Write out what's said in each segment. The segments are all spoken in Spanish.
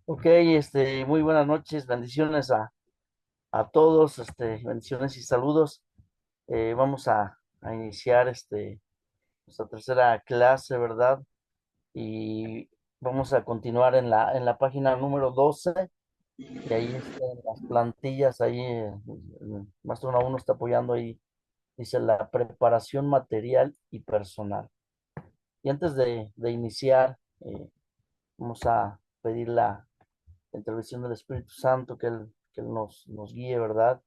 Ok, muy buenas noches, bendiciones a todos, bendiciones y saludos. Vamos a iniciar nuestra tercera clase, ¿verdad? Y vamos a continuar en la página número 12 y ahí están las plantillas, ahí el maestro uno está apoyando ahí, dice la preparación material y personal. Y antes de iniciar, vamos a pedir la intervención del Espíritu Santo, que él nos guíe, ¿verdad?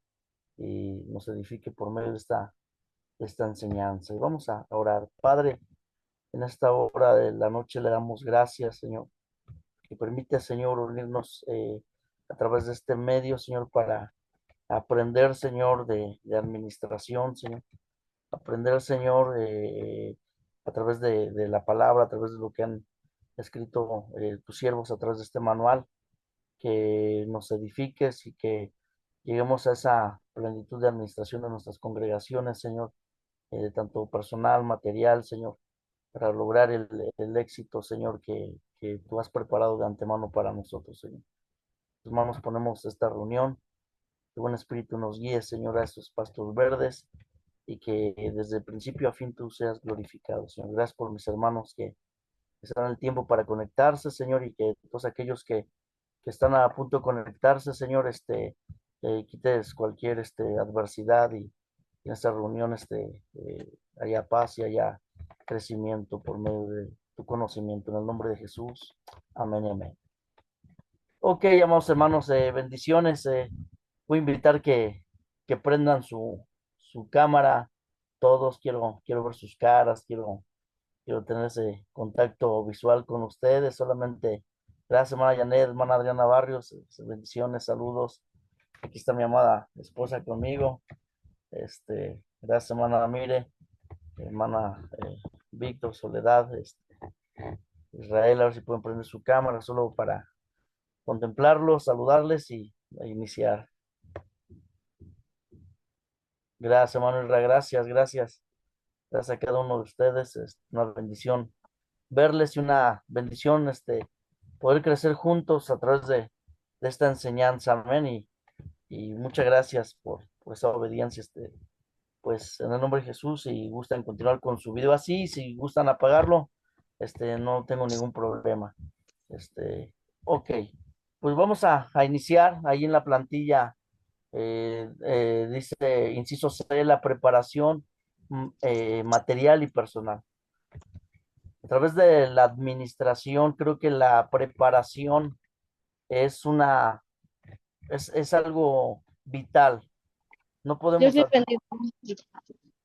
Y nos edifique por medio de esta enseñanza. Y vamos a orar. Padre, en esta hora de la noche le damos gracias, Señor, que permite, Señor, unirnos a través de este medio, Señor, para aprender, Señor, de administración, Señor. Aprender, Señor, a través de la palabra, a través de lo que han escrito tus siervos a través de este manual, que nos edifiques y que lleguemos a esa plenitud de administración de nuestras congregaciones, Señor, tanto personal, material, Señor, para lograr el éxito, Señor, que tú has preparado de antemano para nosotros, Señor. En tus manos ponemos esta reunión, que buen espíritu nos guíe, Señor, a estos pastos verdes y que desde el principio a fin tú seas glorificado, Señor. Gracias por mis hermanos que se dan el tiempo para conectarse, Señor, y que todos aquellos que están a punto de conectarse, Señor, quites cualquier adversidad y en esta reunión haya paz y haya crecimiento por medio de tu conocimiento. En el nombre de Jesús. Amén y amén. Ok, amados hermanos, bendiciones. Voy a invitar que prendan su cámara. Todos quiero ver sus caras, quiero tener ese contacto visual con ustedes. Solamente gracias, hermana Janet, hermana Adriana Barrios, bendiciones, saludos. Aquí está mi amada esposa conmigo. Gracias, hermana Mire, hermana Víctor, Soledad, Israel, a ver si pueden prender su cámara solo para contemplarlos, saludarles y iniciar. Gracias, hermano Israel, gracias. Gracias a cada uno de ustedes. Es una bendición verles y una bendición poder crecer juntos a través de esta enseñanza. Amén. Y muchas gracias por esa obediencia. Pues en el nombre de Jesús, si gustan continuar con su video así, si gustan apagarlo, no tengo ningún problema. Ok, pues vamos a iniciar ahí en la plantilla. Dice, inciso C, la preparación material y personal. A través de la administración, creo que la preparación es es algo vital. No Dios podemos, le bendiga.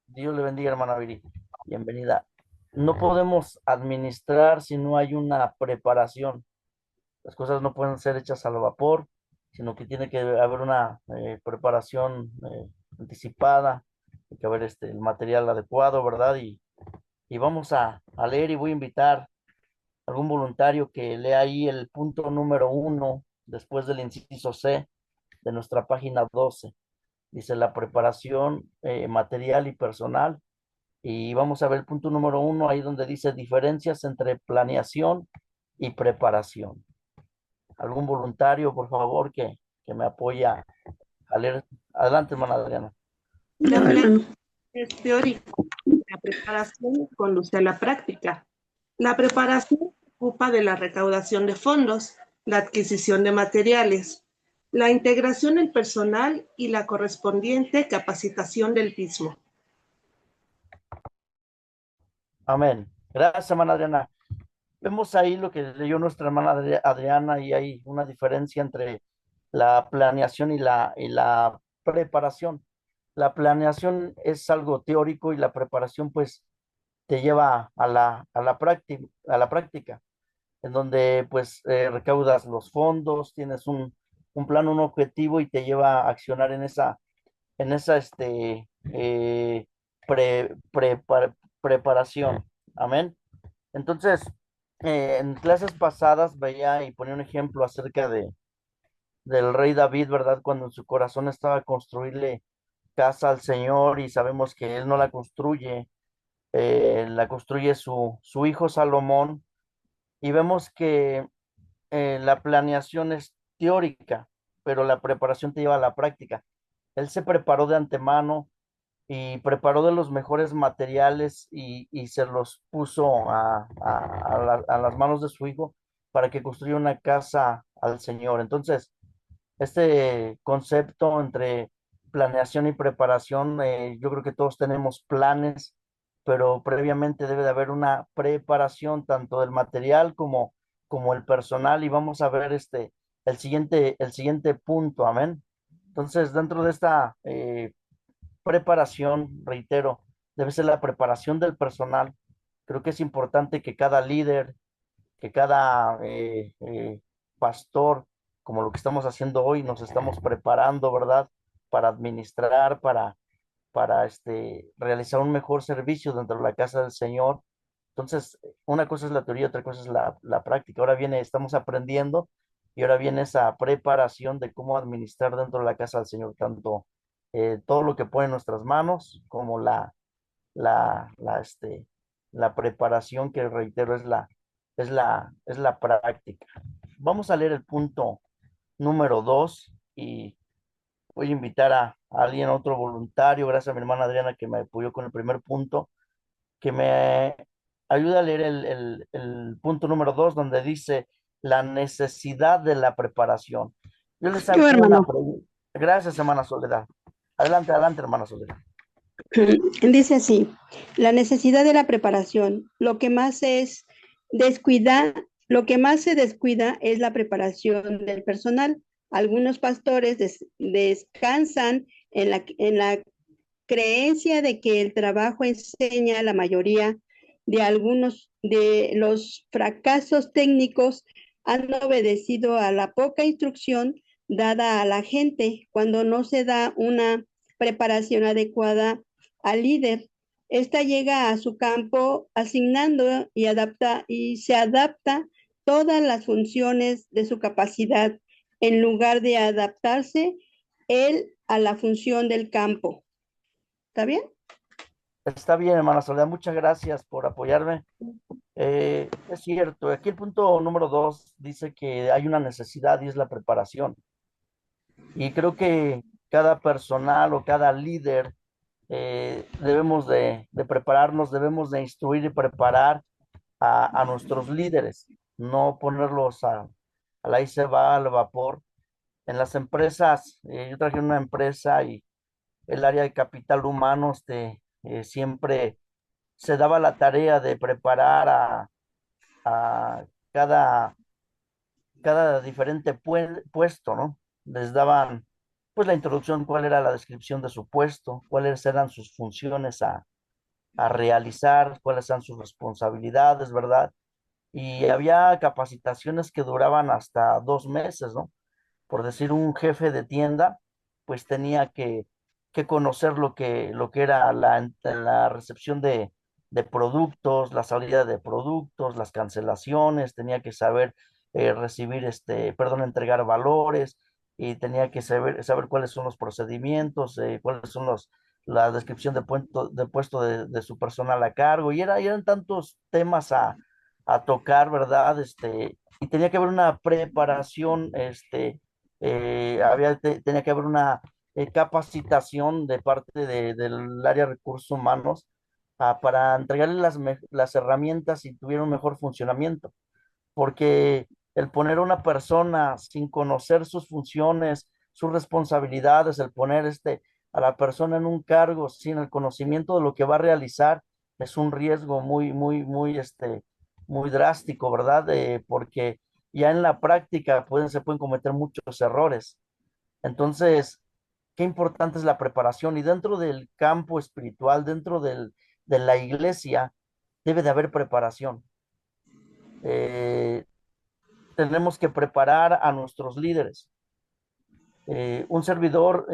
Dios le bendiga, hermana Viri, bienvenida. No podemos administrar si no hay una preparación. Las cosas no pueden ser hechas al vapor, sino que tiene que haber una preparación anticipada, tiene que haber el material adecuado, ¿verdad? Y vamos a leer y voy a invitar algún voluntario que lea ahí el punto número 1 después del inciso C de nuestra página 12. Dice la preparación material y personal. Y vamos a ver el punto número 1 ahí donde dice diferencias entre planeación y preparación. Algún voluntario, por favor, que me apoya a leer. Adelante, hermana Adriana. La planeación es teórico, la preparación conduce a la práctica. La preparación se ocupa de la recaudación de fondos, la adquisición de materiales, la integración del personal y la correspondiente capacitación del mismo. Amén. Gracias, hermana Adriana. Vemos ahí lo que leyó nuestra hermana Adriana y hay una diferencia entre la planeación y la preparación. La planeación es algo teórico y la preparación pues te lleva a la práctica, en donde pues recaudas los fondos, tienes un plan, un objetivo y te lleva a accionar en esa preparación. Amén. Entonces, en clases pasadas veía y ponía un ejemplo acerca del rey David, ¿verdad? Cuando en su corazón estaba construirle casa al Señor y sabemos que él no la construye su hijo Salomón y vemos que la planeación es teórica, pero la preparación te lleva a la práctica. Él se preparó de antemano y preparó de los mejores materiales y se los puso a las manos de su hijo para que construya una casa al Señor. Entonces, este concepto entre planeación y preparación, yo creo que todos tenemos planes, pero previamente debe de haber una preparación tanto del material como el personal y vamos a ver el siguiente punto, amén. Entonces, dentro de esta preparación, reitero, debe ser la preparación del personal. Creo que es importante que cada líder, que cada pastor, como lo que estamos haciendo hoy, nos estamos preparando, ¿verdad? Para administrar, para realizar un mejor servicio dentro de la casa del Señor. Entonces, una cosa es la teoría, otra cosa es la práctica. Ahora viene, estamos aprendiendo y ahora viene esa preparación de cómo administrar dentro de la casa del Señor, tanto todo lo que pone en nuestras manos como la, la, este, la preparación que reitero es la práctica. Vamos a leer el punto número 2 y voy a invitar a alguien, otro voluntario, gracias a mi hermana Adriana que me apoyó con el primer punto, que me ayuda a leer el punto número 2 donde dice la necesidad de la preparación. Yo les Yo, hago una hermano, pregunta. Gracias, hermana Soledad. Adelante, adelante, hermana Soledad. dice así, la necesidad de la preparación, lo que más se descuida es la preparación del personal. Algunos pastores descansan en la creencia de que el trabajo enseña la mayoría de algunos de los fracasos técnicos han obedecido a la poca instrucción dada a la gente cuando no se da una preparación adecuada al líder. Esta llega a su campo asignando y se adapta todas las funciones de su capacidad en lugar de adaptarse él a la función del campo. ¿Está bien? Está bien, hermana Soledad, muchas gracias por apoyarme. Es cierto, aquí el punto número 2 dice que hay una necesidad y es la preparación. Y creo que cada personal o cada líder debemos de prepararnos, debemos de instruir y preparar a nuestros líderes, no ponerlos a la ahí se va al vapor. En las empresas, yo trabajé en una empresa y el área de capital humano siempre se daba la tarea de preparar a cada, cada diferente puesto, ¿no? Les daban pues la introducción, cuál era la descripción de su puesto, cuáles eran sus funciones a realizar, cuáles eran sus responsabilidades, ¿verdad? Y había capacitaciones que duraban hasta 2 meses, ¿no? Por decir, un jefe de tienda, pues tenía que conocer lo que era la recepción de productos, la salida de productos, las cancelaciones, tenía que saber recibir, perdón, entregar valores y tenía que saber cuáles son los procedimientos, cuáles son la descripción de puesto de su personal a cargo y eran tantos temas a tocar, ¿verdad? Y tenía que haber una preparación, tenía que haber una capacitación de parte del área de recursos humanos para entregarle las herramientas y tuviera un mejor funcionamiento. Porque el poner a una persona sin conocer sus funciones, sus responsabilidades, el poner a la persona en un cargo sin el conocimiento de lo que va a realizar, es un riesgo muy drástico, ¿verdad? Porque ya en la práctica se pueden cometer muchos errores. Entonces, qué importante es la preparación y dentro del campo espiritual, de la iglesia, debe de haber preparación. Eh, Tenemos que preparar a nuestros líderes. Un servidor,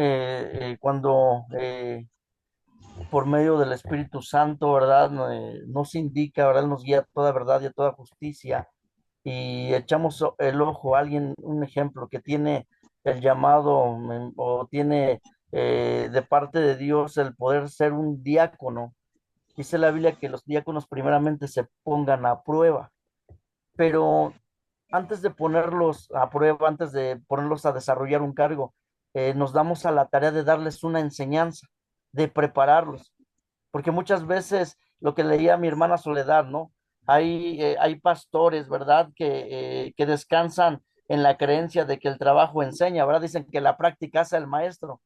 cuando por medio del Espíritu Santo, ¿verdad? Nos indica, ¿verdad? Nos guía a toda verdad y a toda justicia y echamos el ojo a alguien, un ejemplo, que tiene el llamado o tiene de parte de Dios el poder ser un diácono. Dice la Biblia que los diáconos primeramente se pongan a prueba, pero antes de ponerlos a prueba, antes de ponerlos a desarrollar un cargo, nos damos a la tarea de darles una enseñanza, de prepararlos, porque muchas veces lo que leía mi hermana Soledad, ¿no? Hay pastores, ¿verdad? Que descansan en la creencia de que el trabajo enseña, ¿verdad? Dicen que la práctica hace al maestro.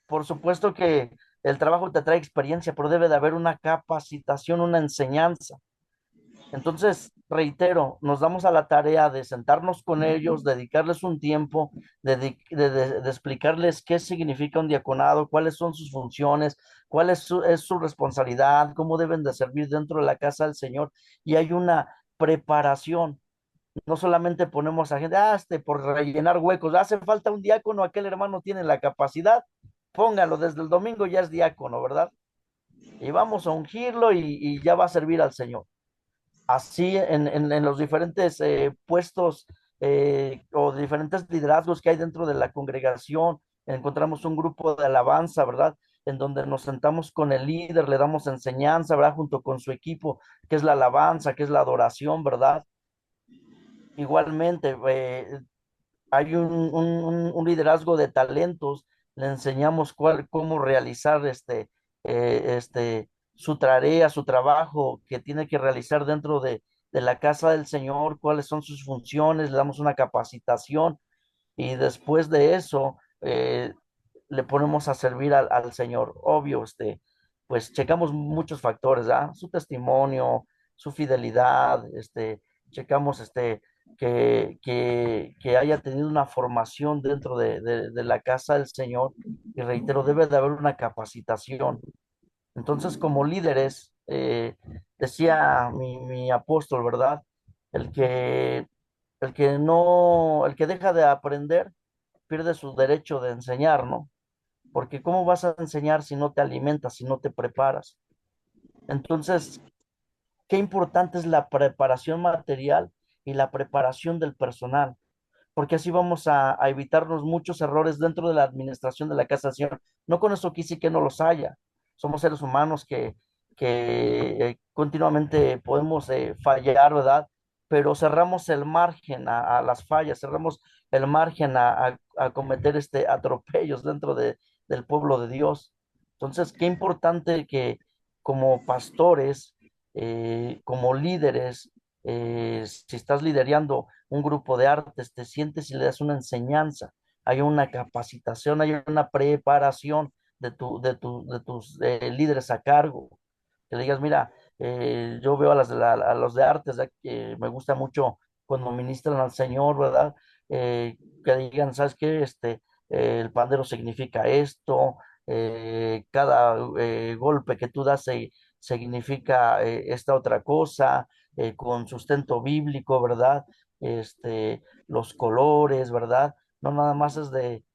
Por supuesto que el trabajo te trae experiencia, pero debe de haber una capacitación, una enseñanza. Entonces, reitero, nos damos a la tarea de sentarnos con ellos, dedicarles un tiempo, de explicarles qué significa un diaconado, cuáles son sus funciones, cuál es su responsabilidad, cómo deben de servir dentro de la casa del Señor. Y hay una preparación. No solamente ponemos a gente, por rellenar huecos, hace falta un diácono, aquel hermano tiene la capacidad, póngalo desde el domingo, ya es diácono, ¿verdad? Y vamos a ungirlo y ya va a servir al Señor. Así en los diferentes puestos o diferentes liderazgos que hay dentro de la congregación, encontramos un grupo de alabanza, ¿verdad? En donde nos sentamos con el líder, le damos enseñanza, ¿verdad? Junto con su equipo, que es la alabanza, que es la adoración, ¿verdad? Igualmente, hay un liderazgo de talentos, le enseñamos cómo realizar su tarea, su trabajo que tiene que realizar dentro de la casa del Señor, cuáles son sus funciones, le damos una capacitación y después de eso le ponemos a servir al Señor. Obvio, pues checamos muchos factores, ¿ah? Su testimonio, su fidelidad, checamos que haya tenido una formación dentro de la casa del Señor y reitero, debe de haber una capacitación. Entonces, como líderes, decía mi apóstol, ¿verdad? El que, el que deja de aprender pierde su derecho de enseñar, ¿no? Porque ¿cómo vas a enseñar si no te alimentas, si no te preparas? Entonces, qué importante es la preparación material y la preparación del personal, porque así vamos a evitarnos muchos errores dentro de la administración de la casa del Señor. No con eso quise que no los haya. Somos seres humanos que continuamente podemos fallar, ¿verdad? Pero cerramos el margen a las fallas, cerramos el margen a cometer atropellos dentro del pueblo de Dios. Entonces, qué importante que como pastores, como líderes, si estás liderando un grupo de artes, te sientes y le das una enseñanza, hay una capacitación, hay una preparación de tus líderes a cargo. Que le digas, mira, yo veo a los de artes, que me gusta mucho cuando ministran al Señor, ¿verdad? Que digan, ¿sabes qué? El pandero significa esto, cada golpe que tú das significa esta otra cosa, con sustento bíblico, ¿verdad? Los colores, ¿verdad? No nada más es de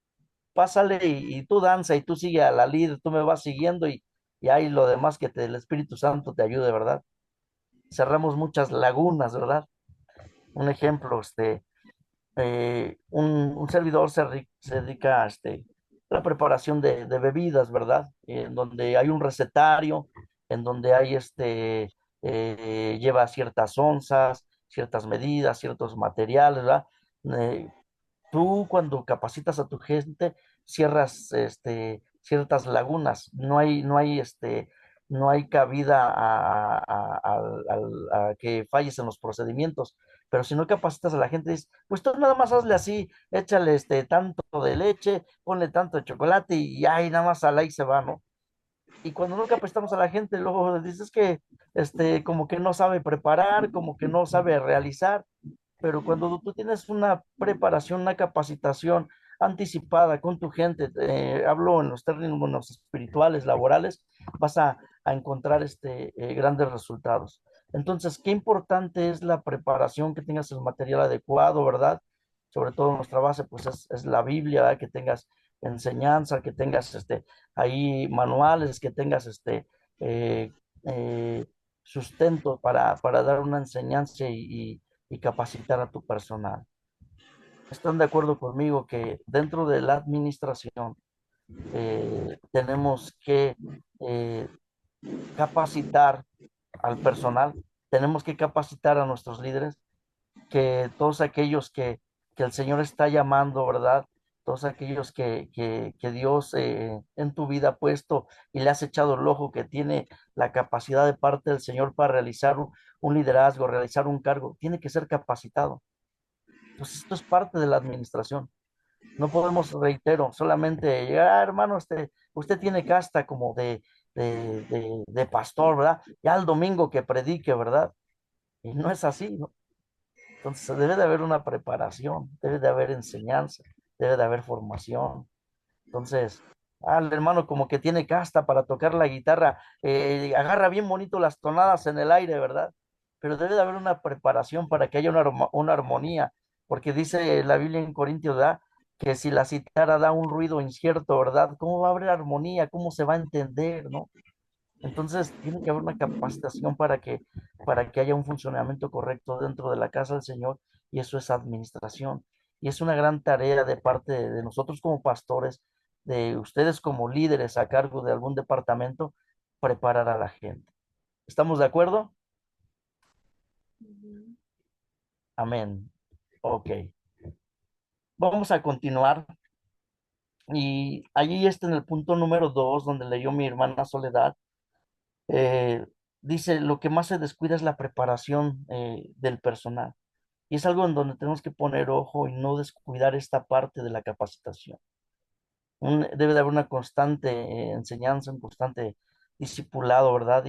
pásale y tú danza y tú sigue a la líder, tú me vas siguiendo y ahí lo demás el Espíritu Santo te ayude, ¿verdad? Cerramos muchas lagunas, ¿verdad? Un ejemplo, un servidor se dedica a la preparación de bebidas, ¿verdad? En donde hay un recetario, en donde hay lleva ciertas onzas, ciertas medidas, ciertos materiales, ¿verdad? Eh, Tú cuando capacitas a tu gente, cierras ciertas lagunas, no hay cabida a que falles en los procedimientos, pero si no capacitas a la gente, dices, pues tú nada más hazle así, échale tanto de leche, ponle tanto de chocolate y ahí nada más al ahí se va, ¿no? Y cuando no capacitamos a la gente, luego dices que como que no sabe preparar, como que no sabe realizar, pero cuando tú tienes una preparación, una capacitación anticipada con tu gente, hablo en los términos espirituales, laborales, vas a encontrar grandes resultados. Entonces, qué importante es la preparación, que tengas el material adecuado, ¿verdad? Sobre todo nuestra base, pues es la Biblia, ¿verdad? Que tengas enseñanza, que tengas ahí manuales, que tengas eh, eh, sustento para dar una enseñanza y capacitar a tu personal. ¿Están de acuerdo conmigo que dentro de la administración tenemos que eh, capacitar al personal, tenemos que capacitar a nuestros líderes? que todos aquellos que el Señor está llamando, ¿verdad? Todos aquellos que Dios en tu vida ha puesto y le has echado el ojo, que tiene la capacidad de parte del Señor para realizar un liderazgo, realizar un cargo, tiene que ser capacitado. Pues esto es parte de la administración. No podemos, reitero, solamente llegar, hermano, usted tiene casta como de pastor, ¿verdad? Ya el domingo que predique, ¿verdad? Y no es así, ¿no? Entonces debe de haber una preparación, debe de haber enseñanza, debe de haber formación. Entonces, el hermano como que tiene casta para tocar la guitarra, agarra bien bonito las tonadas en el aire, ¿verdad? Pero debe de haber una preparación para que haya una armonía, porque dice la Biblia en Corintios, ¿verdad? Que si la citara da un ruido incierto, ¿verdad? ¿Cómo va a haber armonía? ¿Cómo se va a entender, no? Entonces, tiene que haber una capacitación para que haya un funcionamiento correcto dentro de la casa del Señor, y eso es administración. Y es una gran tarea de parte de nosotros como pastores, de ustedes como líderes a cargo de algún departamento, preparar a la gente. ¿Estamos de acuerdo? Amén. Ok. Vamos a continuar. Y allí está en el punto número 2, donde leyó mi hermana Soledad. eh, Dice, lo que más se descuida es la preparación del personal. Y es algo en donde tenemos que poner ojo y no descuidar esta parte de la capacitación. Debe de haber una constante enseñanza, un constante discipulado, ¿verdad?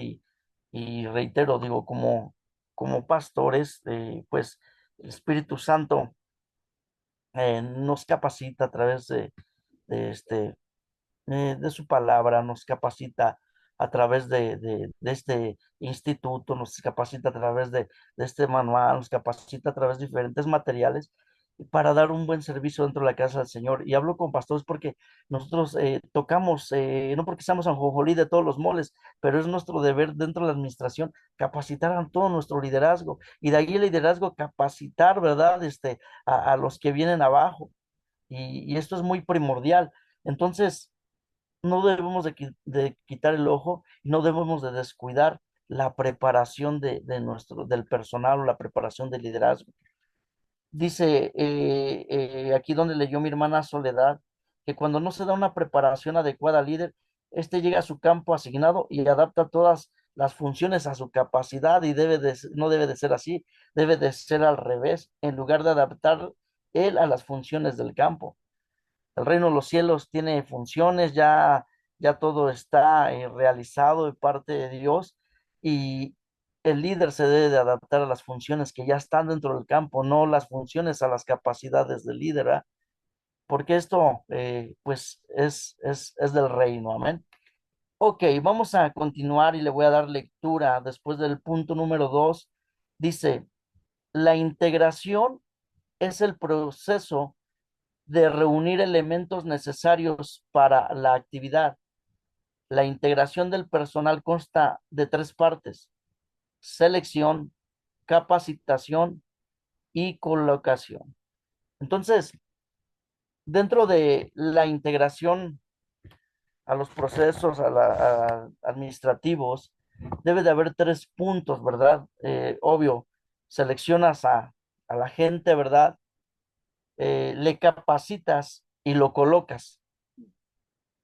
Y reitero, digo, como pastores, pues el Espíritu Santo nos capacita a través de este de su palabra, nos capacita a través de este instituto, nos capacita a través de este manual, nos capacita a través de diferentes materiales para dar un buen servicio dentro de la casa del Señor. Y hablo con pastores porque nosotros tocamos, no porque seamos anjonjolí de todos los moles, pero es nuestro deber dentro de la administración capacitar a todo nuestro liderazgo, y de ahí el liderazgo capacitar, ¿verdad? A los que vienen abajo. Y esto es muy primordial. Entonces, no debemos de quitar el ojo, y no debemos de descuidar la preparación del personal, o la preparación del liderazgo. Dice aquí donde leyó mi hermana Soledad, que cuando no se da una preparación adecuada al líder, este llega a su campo asignado y adapta todas las funciones a su capacidad, y no debe de ser así, debe de ser al revés, en lugar de adaptar él a las funciones del campo. El reino de los cielos tiene funciones, ya todo está realizado de parte de Dios, y el líder se debe de adaptar a las funciones que ya están dentro del campo, no las funciones a las capacidades del líder, ¿verdad? Porque esto, pues, es del reino, amén. Ok, vamos a continuar y le voy a dar lectura después del punto número 2. Dice, la integración es el proceso de reunir elementos necesarios para la actividad. La integración del personal consta de tres partes: selección, capacitación y colocación. Entonces, dentro de la integración a los procesos administrativos, debe de haber tres puntos, ¿verdad? Obvio, seleccionas a la gente, ¿verdad? Le capacitas y lo colocas.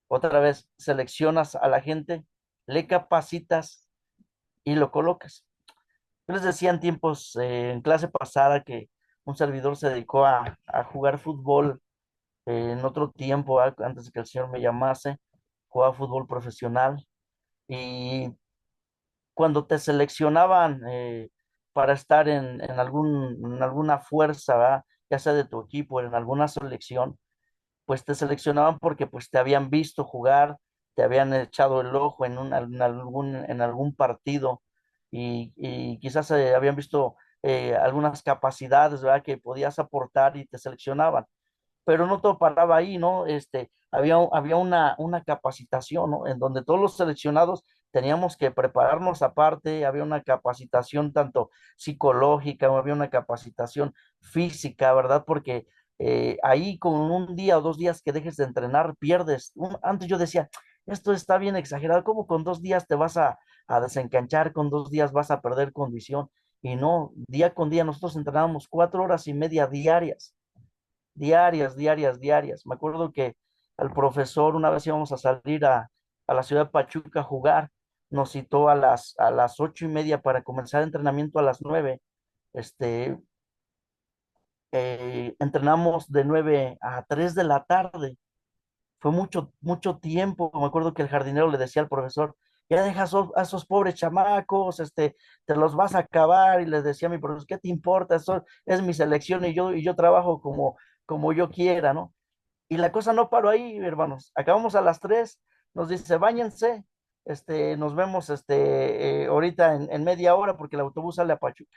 Otra vez, seleccionas a la gente, le capacitas y lo colocas. Yo les decía en tiempos, en clase pasada, que un servidor se dedicó a jugar fútbol en otro tiempo, antes de que el Señor me llamase, jugaba fútbol profesional. Y cuando te seleccionaban para estar en alguna fuerza, ¿verdad? Ya sea de tu equipo, en alguna selección, pues te seleccionaban porque pues te habían visto jugar, te habían echado el ojo en algún partido, y quizás habían visto algunas capacidades, ¿verdad? Que podías aportar, y te seleccionaban. Pero no todo paraba ahí, ¿no? Había una capacitación, ¿no? En donde todos los seleccionados teníamos que prepararnos aparte, había una capacitación tanto psicológica, había una capacitación física, ¿verdad? Porque ahí con un día o 2 días que dejes de entrenar, pierdes. Antes yo decía, esto está bien exagerado, ¿cómo con 2 días te vas a desencanchar, con 2 días vas a perder condición? Y no, día con día nosotros entrenábamos 4 horas y media diarias, diarias, diarias, diarias. Me acuerdo que al profesor una vez íbamos a salir a la ciudad de Pachuca a jugar, nos citó a las 8:30 para comenzar entrenamiento a las 9. Este, Entrenamos de 9 a 3 de la tarde. Fue mucho, mucho tiempo. Me acuerdo que el jardinero le decía al profesor, ya deja a esos pobres chamacos, te los vas a acabar. Y les decía a mi profesor, ¿qué te importa? Eso es mi selección y yo trabajo como yo quiera, ¿no? Y la cosa no paró ahí, hermanos. Acabamos a las 3, nos dice, báñense, nos vemos ahorita en media hora porque el autobús sale a Pachuca.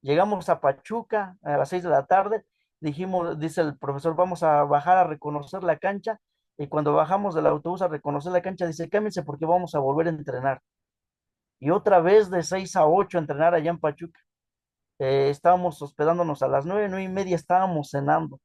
Llegamos a Pachuca a las 6 de la tarde, dice el profesor, vamos a bajar a reconocer la cancha, y cuando bajamos del autobús a reconocer la cancha, dice, cámbiense porque vamos a volver a entrenar. Y otra vez de 6 a 8 a entrenar allá en Pachuca. Estábamos hospedándonos a las 9, 9:30, estábamos cenando.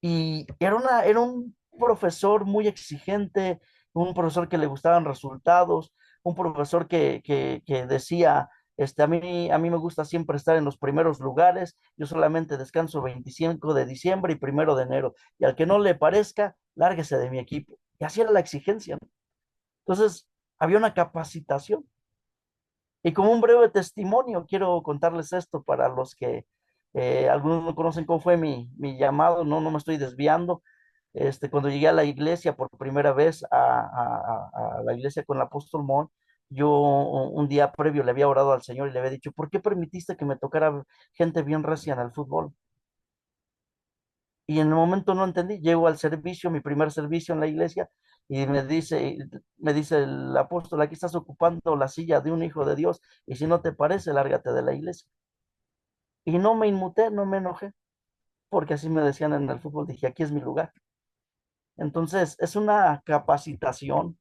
Y era un profesor muy exigente, un profesor que le gustaban resultados, un profesor que decía, a mí me gusta siempre estar en los primeros lugares, yo solamente descanso 25 de diciembre y 1 de enero, y al que no le parezca, lárguese de mi equipo. Y así era la exigencia, ¿no? Entonces, había una capacitación. Y como un breve testimonio, quiero contarles esto para los que algunos no conocen cómo fue mi llamado, no me estoy desviando. Cuando llegué a la iglesia por primera vez, a la iglesia con el apóstol Mon, yo un día previo le había orado al Señor y le había dicho, ¿por qué permitiste que me tocara gente bien recia en el fútbol? Y en el momento no entendí, llego al servicio, mi primer servicio en la iglesia, y me dice el apóstol, aquí estás ocupando la silla de un hijo de Dios, y si no te parece, lárgate de la iglesia. Y no me inmuté, no me enojé, porque así me decían en el fútbol, dije, aquí es mi lugar. Entonces, es una capacitación,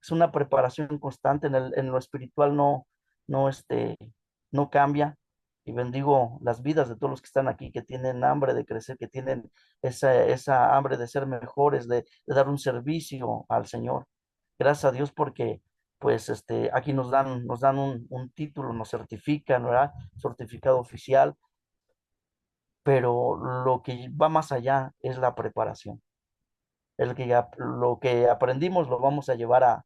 es una preparación constante en lo espiritual, no, no cambia. Y bendigo las vidas de todos los que están aquí, que tienen hambre de crecer, que tienen esa hambre de ser mejores, de dar un servicio al Señor. Gracias a Dios porque, pues, aquí nos dan un título, nos certifican, ¿verdad? Certificado oficial, pero lo que va más allá es la preparación. Lo que aprendimos lo vamos a llevar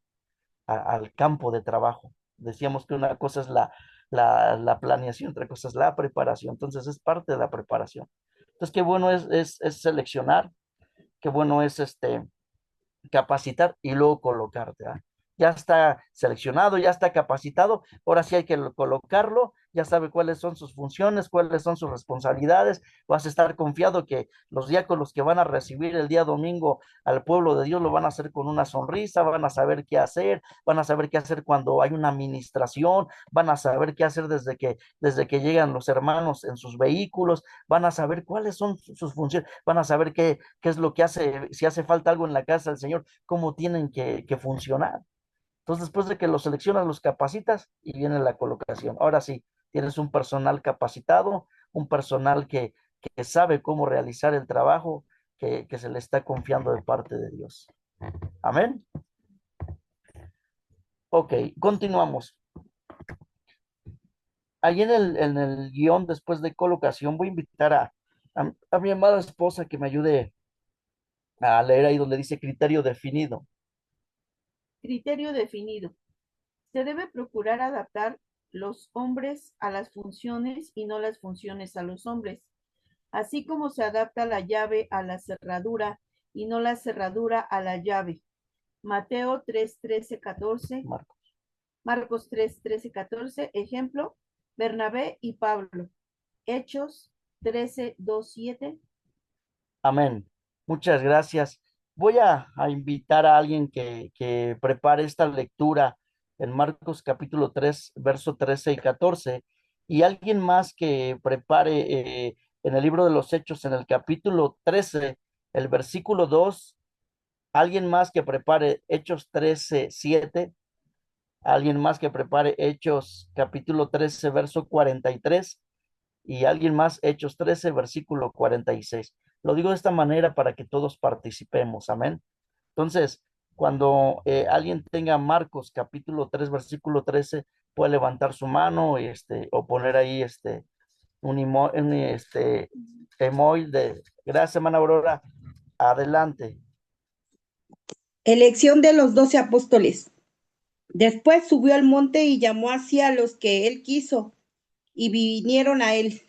al campo de trabajo. Decíamos que una cosa es la planeación, otra cosa es la preparación. Entonces es parte de la preparación. Entonces, qué bueno es seleccionar, qué bueno es capacitar y luego colocarte. ¿Ah? Ya está seleccionado, ya está capacitado, ahora sí hay que colocarlo, ya sabe cuáles son sus funciones, cuáles son sus responsabilidades, vas a estar confiado que los diáconos que van a recibir el día domingo al pueblo de Dios lo van a hacer con una sonrisa, van a saber qué hacer, van a saber qué hacer cuando hay una administración, van a saber qué hacer desde que llegan los hermanos en sus vehículos, van a saber cuáles son sus funciones, van a saber qué es lo que hace, si hace falta algo en la casa del Señor, cómo tienen que funcionar. Entonces, después de que los seleccionas, los capacitas y viene la colocación. Ahora sí, tienes un personal capacitado, un personal que sabe cómo realizar el trabajo que se le está confiando de parte de Dios. Amén. Ok, continuamos. Ahí en el guión, después de colocación, voy a invitar a mi amada esposa que me ayude a leer ahí donde dice criterio definido. Criterio definido. Se debe procurar adaptar los hombres a las funciones y no las funciones a los hombres, así como se adapta la llave a la cerradura y no la cerradura a la llave. Mateo 3:13-14, Marcos. Marcos 3:13-14, ejemplo, Bernabé y Pablo. Hechos 13:2-7. Amén. Muchas gracias. Voy a invitar a alguien que prepare esta lectura en Marcos capítulo 3 verso 13 y 14, y alguien más que prepare en el libro de los Hechos, en el capítulo 13 el versículo 2, alguien más que prepare Hechos 13:7, alguien más que prepare Hechos capítulo 13 verso 43, y alguien más, Hechos 13 versículo 46. Lo digo de esta manera para que todos participemos, amén. Entonces, cuando alguien tenga Marcos capítulo 3 versículo 13, puede levantar su mano y o poner ahí emoji de gracias, hermana Aurora. Adelante. Elección de los 12 apóstoles. Después subió al monte y llamó así a los que él quiso, y vinieron a él.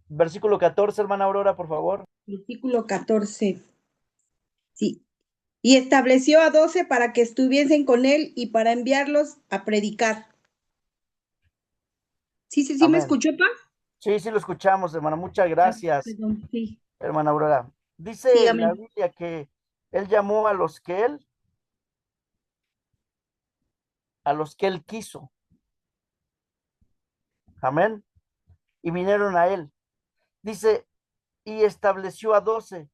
Versículo 14, hermana Aurora, por favor. Versículo 14. Sí. Y estableció a 12 para que estuviesen con él y para enviarlos a predicar. Sí, ¿me Amén. escuchó, pa? Sí, sí lo escuchamos, hermana. Muchas gracias, Perdón, sí. hermana Aurora. Dice Sí, la amén. Biblia que él llamó a los que él quiso. Amén. Y vinieron a él. Dice, y estableció a 12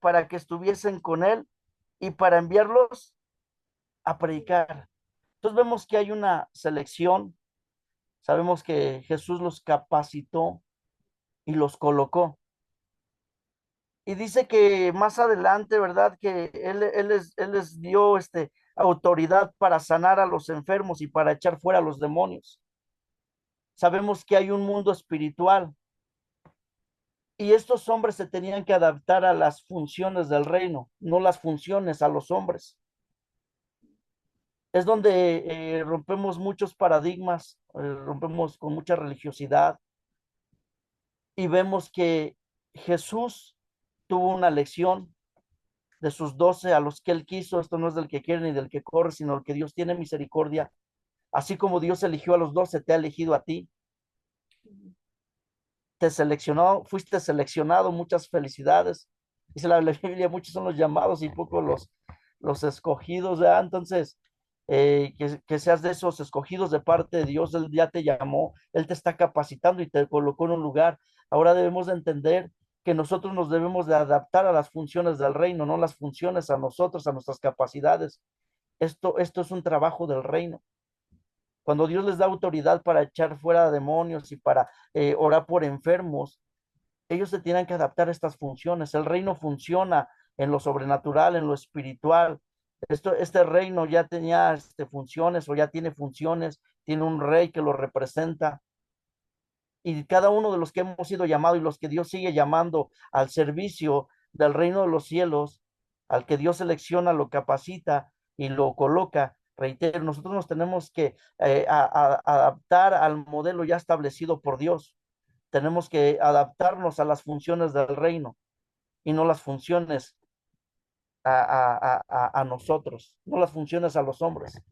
para que estuviesen con él y para enviarlos a predicar. Entonces vemos que hay una selección. Sabemos que Jesús los capacitó y los colocó. Y dice que más adelante, ¿verdad? Que él les dio autoridad para sanar a los enfermos y para echar fuera a los demonios. Sabemos que hay un mundo espiritual y estos hombres se tenían que adaptar a las funciones del reino, no las funciones a los hombres. Es donde rompemos muchos paradigmas, rompemos con mucha religiosidad y vemos que Jesús tuvo una lección de sus 12 a los que él quiso. Esto no es del que quiere ni del que corre, sino el que Dios tiene misericordia. Así como Dios eligió a los 12, te ha elegido a ti. Te seleccionó, fuiste seleccionado, muchas felicidades. Dice la Biblia, muchos son los llamados y pocos los escogidos, ¿verdad? Entonces, que seas de esos escogidos de parte de Dios. Él ya te llamó, Él te está capacitando y te colocó en un lugar. Ahora debemos de entender que nosotros nos debemos de adaptar a las funciones del reino, no las funciones a nosotros, a nuestras capacidades. Esto es un trabajo del reino. Cuando Dios les da autoridad para echar fuera demonios y para orar por enfermos, ellos se tienen que adaptar a estas funciones. El reino funciona en lo sobrenatural, en lo espiritual. Este reino ya tenía funciones o ya tiene funciones, tiene un rey que lo representa. Y cada uno de los que hemos sido llamados y los que Dios sigue llamando al servicio del reino de los cielos, al que Dios selecciona, lo capacita y lo coloca. Reitero, nosotros nos tenemos que adaptar al modelo ya establecido por Dios. Tenemos que adaptarnos a las funciones del reino y no las funciones a nosotros, no las funciones a los hombres.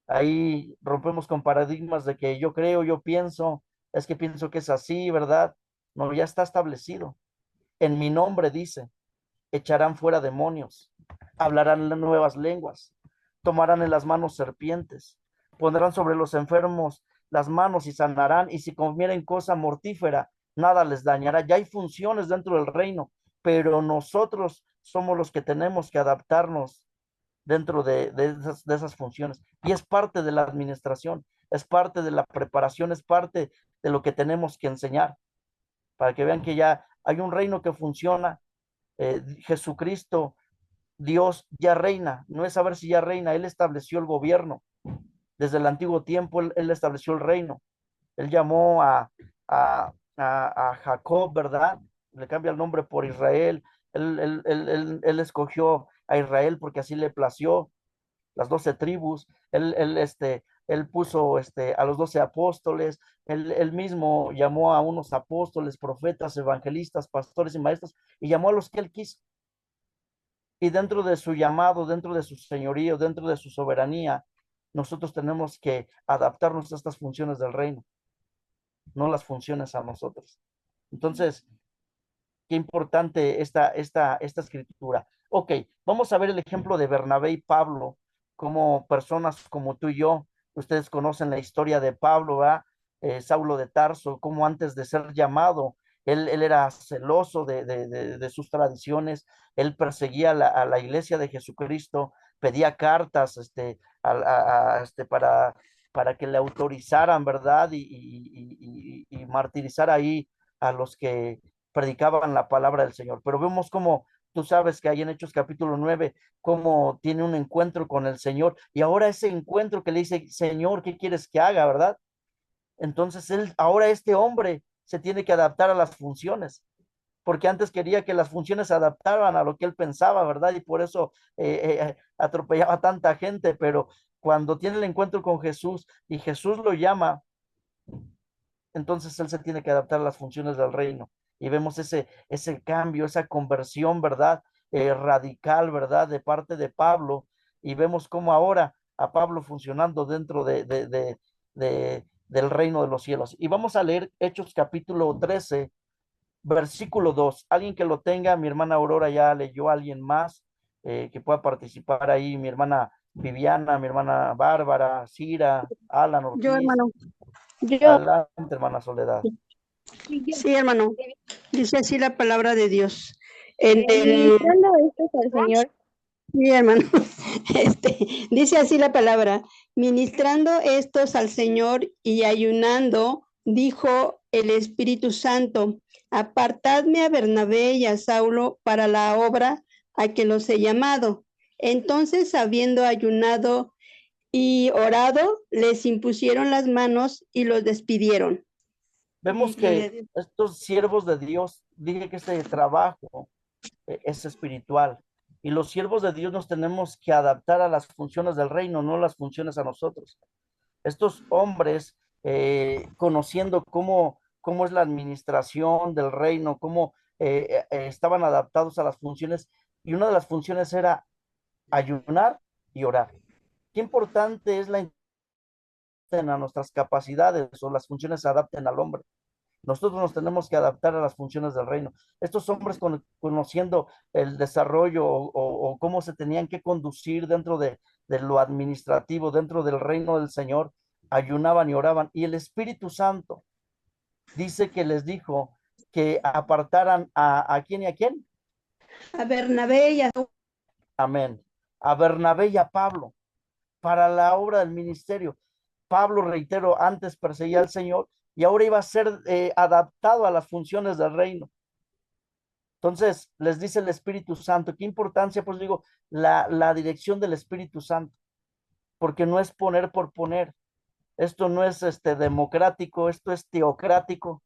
Ahí rompemos con paradigmas de que yo creo, yo pienso, es que pienso que es así, ¿verdad? No, ya está establecido. En mi nombre dice, echarán fuera demonios, hablarán nuevas lenguas, tomarán en las manos serpientes, pondrán sobre los enfermos las manos y sanarán, y si comieren cosa mortífera, nada les dañará. Ya hay funciones dentro del reino, pero nosotros somos los que tenemos que adaptarnos dentro de esas funciones. Y es parte de la administración, es parte de la preparación, es parte de lo que tenemos que enseñar, para que vean que ya hay un reino que funciona. Jesucristo, Dios ya reina, no es saber si ya reina, Él estableció el gobierno. Desde el antiguo tiempo, Él estableció el reino. Él llamó a Jacob, ¿verdad? Le cambia el nombre por Israel. Él escogió a Israel porque así le plació, las 12 tribus. Él puso a los 12 apóstoles. Él mismo llamó a unos apóstoles, profetas, evangelistas, pastores y maestros, y llamó a los que él quiso. Y dentro de su llamado, dentro de su señorío, dentro de su soberanía, nosotros tenemos que adaptarnos a estas funciones del reino, no las funciones a nosotros. Entonces, qué importante esta escritura. Ok, vamos a ver el ejemplo de Bernabé y Pablo, como personas como tú y yo. Ustedes conocen la historia de Pablo, ¿verdad? Saulo de Tarso, como antes de ser llamado, él era celoso de sus tradiciones. Él perseguía a la iglesia de Jesucristo, pedía cartas para que le autorizaran, ¿verdad? Y martirizar ahí a los que predicaban la palabra del Señor. Pero vemos como tú sabes que hay en Hechos capítulo 9, cómo tiene un encuentro con el Señor, y ahora ese encuentro que le dice, Señor, ¿qué quieres que haga, verdad? Entonces ahora este hombre se tiene que adaptar a las funciones, porque antes quería que las funciones se adaptaran a lo que él pensaba, ¿verdad? Y por eso atropellaba a tanta gente, pero cuando tiene el encuentro con Jesús y Jesús lo llama, entonces él se tiene que adaptar a las funciones del reino. Y vemos ese cambio, esa conversión, ¿verdad? Radical, ¿verdad? De parte de Pablo. Y vemos cómo ahora a Pablo funcionando dentro del reino de los cielos. Y vamos a leer Hechos capítulo 13, versículo 2. Alguien que lo tenga, mi hermana Aurora ya leyó, alguien más que pueda participar ahí, mi hermana Viviana, mi hermana Bárbara, Cira, Alan Yo, Ortiz. hermano. Yo, Adelante, hermana Soledad. sí, hermano. Dice así la palabra de Dios. En el, Ministrando estos al Señor, sí, hermano. Dice así la palabra. Ministrando estos al Señor y ayunando, dijo el Espíritu Santo, apartadme a Bernabé y a Saulo para la obra a que los he llamado. Entonces, habiendo ayunado y orado, les impusieron las manos y los despidieron. Vemos Gloria a que Dios. estos siervos de Dios, dije que este trabajo es espiritual. Y los siervos de Dios nos tenemos que adaptar a las funciones del reino, no las funciones a nosotros. Estos hombres, conociendo cómo es la administración del reino, cómo estaban adaptados a las funciones, y una de las funciones era ayunar y orar. Qué importante es a nuestras capacidades o las funciones se adapten al hombre. Nosotros nos tenemos que adaptar a las funciones del reino. Estos hombres conociendo el desarrollo o cómo se tenían que conducir dentro de lo administrativo, dentro del reino del Señor, ayunaban y oraban. Y el Espíritu Santo dice que les dijo que apartaran a quién y a quién. A Bernabé y a Amén. A Bernabé y a Pablo para la obra del ministerio. Pablo, reitero, antes perseguía al Señor y ahora iba a ser adaptado a las funciones del reino. Entonces, les dice el Espíritu Santo, qué importancia, pues digo, la dirección del Espíritu Santo, porque no es poner por poner, esto no es democrático, esto es teocrático,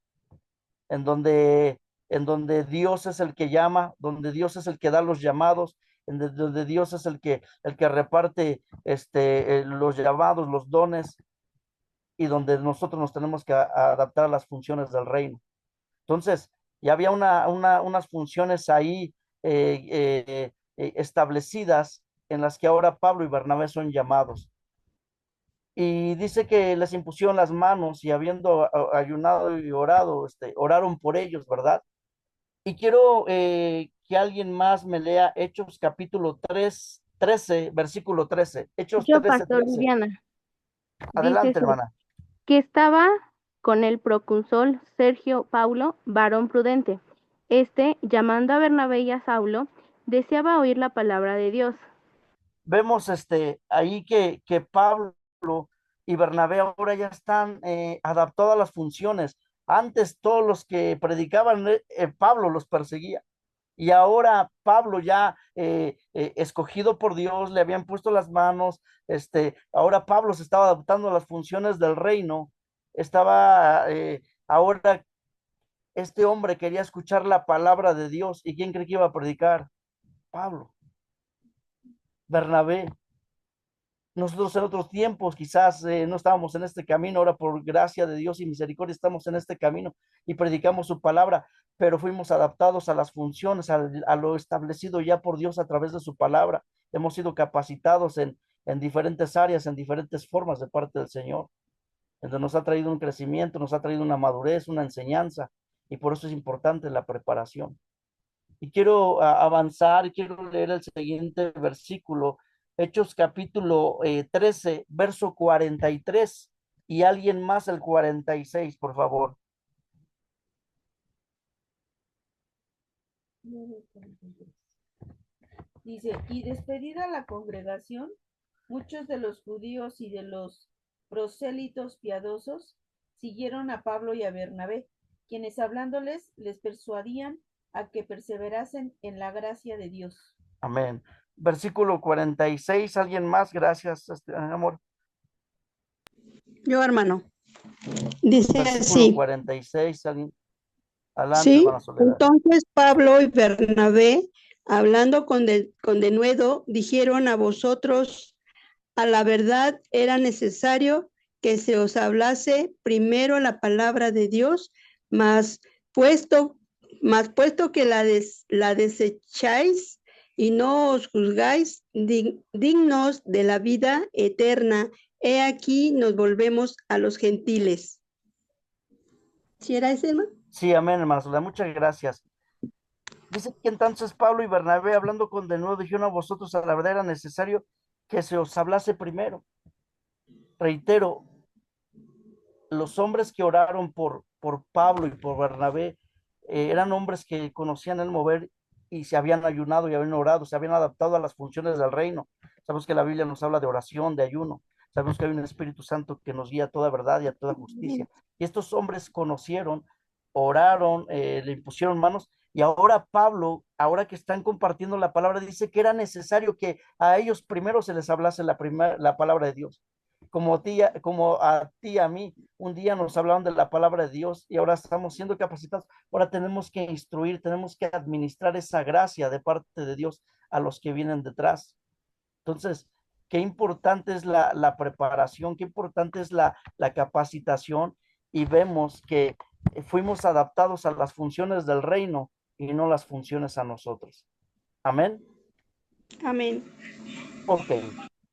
en donde, en donde Dios es el que llama, donde Dios es el que da los llamados, donde Dios es el que reparte los llamados, los dones, y donde nosotros nos tenemos que adaptar a las funciones del reino. Entonces, ya había unas funciones ahí establecidas en las que ahora Pablo y Bernabé son llamados. Y dice que les impusieron las manos y habiendo ayunado y orado, oraron por ellos, ¿verdad? Y quiero que alguien más me lea Hechos capítulo 3, 13, versículo 13. Hechos yo, 13, Pastor 13. Viviana, dice Adelante, así, hermana. que estaba con el procónsul Sergio Paulo, varón prudente. Llamando a Bernabé y a Saulo, deseaba oír la palabra de Dios. Vemos ahí que Pablo y Bernabé ahora ya están adaptados a las funciones. Antes todos los que predicaban, Pablo los perseguía. Y ahora Pablo ya escogido por Dios, le habían puesto las manos, ahora Pablo se estaba adaptando a las funciones del reino, estaba ahora este hombre quería escuchar la palabra de Dios. ¿Y quién cree que iba a predicar? Pablo, Bernabé. Nosotros en otros tiempos quizás no estábamos en este camino, ahora por gracia de Dios y misericordia estamos en este camino y predicamos su palabra, pero fuimos adaptados a las funciones, a lo establecido ya por Dios a través de su palabra. Hemos sido capacitados en diferentes áreas, en diferentes formas de parte del Señor. Entonces nos ha traído un crecimiento, nos ha traído una madurez, una enseñanza, y por eso es importante la preparación. Y quiero avanzar y quiero leer el siguiente versículo, Hechos capítulo 13, verso 43, y alguien más el 46, por favor. Dice, y despedida la congregación, muchos de los judíos y de los prosélitos piadosos siguieron a Pablo y a Bernabé, quienes hablándoles les persuadían a que perseverasen en la gracia de Dios. Amén. Versículo 46, ¿alguien más? Gracias, amor. Yo, hermano, dice Versículo así, 46, alguien. Adelante, ¿sí? hermana Soledad. Entonces Pablo y Bernabé, hablando con denuedo, dijeron a vosotros, a la verdad era necesario que se os hablase primero la palabra de Dios, mas puesto, puesto que la desecháis y no os juzgáis dignos de la vida eterna, he aquí nos volvemos a los gentiles. ¿Sí era ese, hermano? Sí, amén, hermana Soledad, muchas gracias. Dice que entonces Pablo y Bernabé, hablando con denuedo, dijeron a vosotros, a la verdad era necesario que se os hablase primero. Reitero, los hombres que oraron por Pablo y por Bernabé eran hombres que conocían el mover y se habían ayunado y habían orado, se habían adaptado a las funciones del reino. Sabemos que la Biblia nos habla de oración, de ayuno. Sabemos que hay un Espíritu Santo que nos guía a toda verdad y a toda justicia. Y estos hombres conocieron, oraron, le impusieron manos. Y ahora Pablo, ahora que están compartiendo la palabra, dice que era necesario que a ellos primero se les hablase la palabra de Dios. Como a ti, a mí, un día nos hablaron de la palabra de Dios y ahora estamos siendo capacitados. Ahora tenemos que instruir, tenemos que administrar esa gracia de parte de Dios a los que vienen detrás. Entonces, qué importante es la preparación, qué importante es la capacitación y vemos que fuimos adaptados a las funciones del reino y no las funciones a nosotros. Amén. Amén. Ok,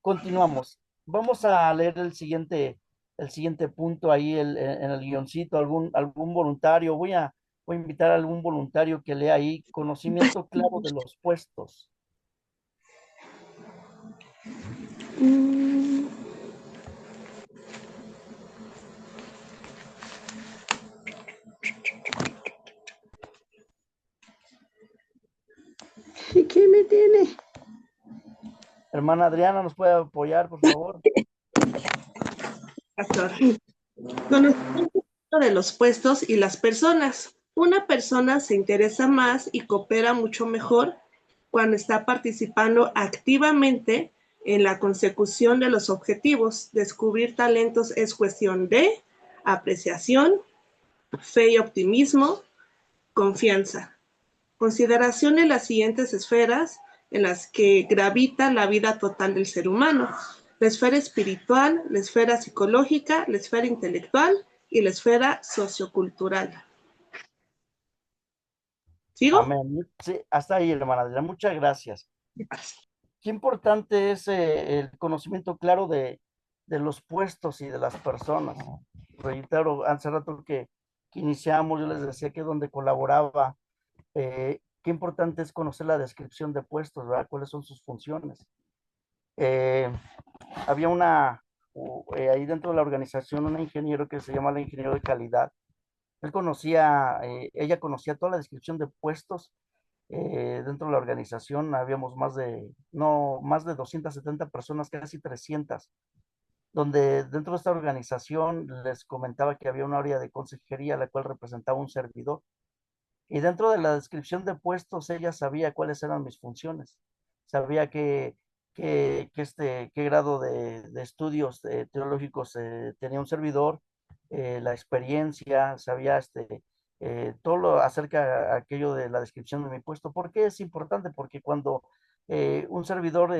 continuamos. Vamos a leer el siguiente punto ahí en el guioncito, algún voluntario. Voy a invitar a algún voluntario que lea ahí conocimiento claro de los puestos. ¿Y qué me tiene? Hermana Adriana, ¿nos puede apoyar, por favor? Pastor. Conocimiento de los puestos y las personas. Una persona se interesa más y coopera mucho mejor cuando está participando activamente en la consecución de los objetivos. Descubrir talentos es cuestión de apreciación, fe y optimismo, confianza. Consideración de las siguientes esferas en las que gravita la vida total del ser humano: la esfera espiritual, la esfera psicológica, la esfera intelectual y la esfera sociocultural. ¿Sigo? Amén. Sí, hasta ahí, hermana Adriana. Muchas gracias. Qué importante es el conocimiento claro de los puestos y de las personas. Reitero, hace rato que iniciamos, yo les decía que donde colaboraba, qué importante es conocer la descripción de puestos, ¿verdad? ¿Cuáles son sus funciones? Eh, Había ahí dentro de la organización, un ingeniero que se llama el ingeniero de calidad. Ella conocía toda la descripción de puestos dentro de la organización. Habíamos más de 270 personas, casi 300, donde dentro de esta organización les comentaba que había un área de consejería, la cual representaba un servidor. Y dentro de la descripción de puestos, ella sabía cuáles eran mis funciones. Sabía qué grado de estudios teológicos tenía un servidor, la experiencia, sabía todo lo acerca de aquello de la descripción de mi puesto. ¿Por qué es importante? Porque cuando un servidor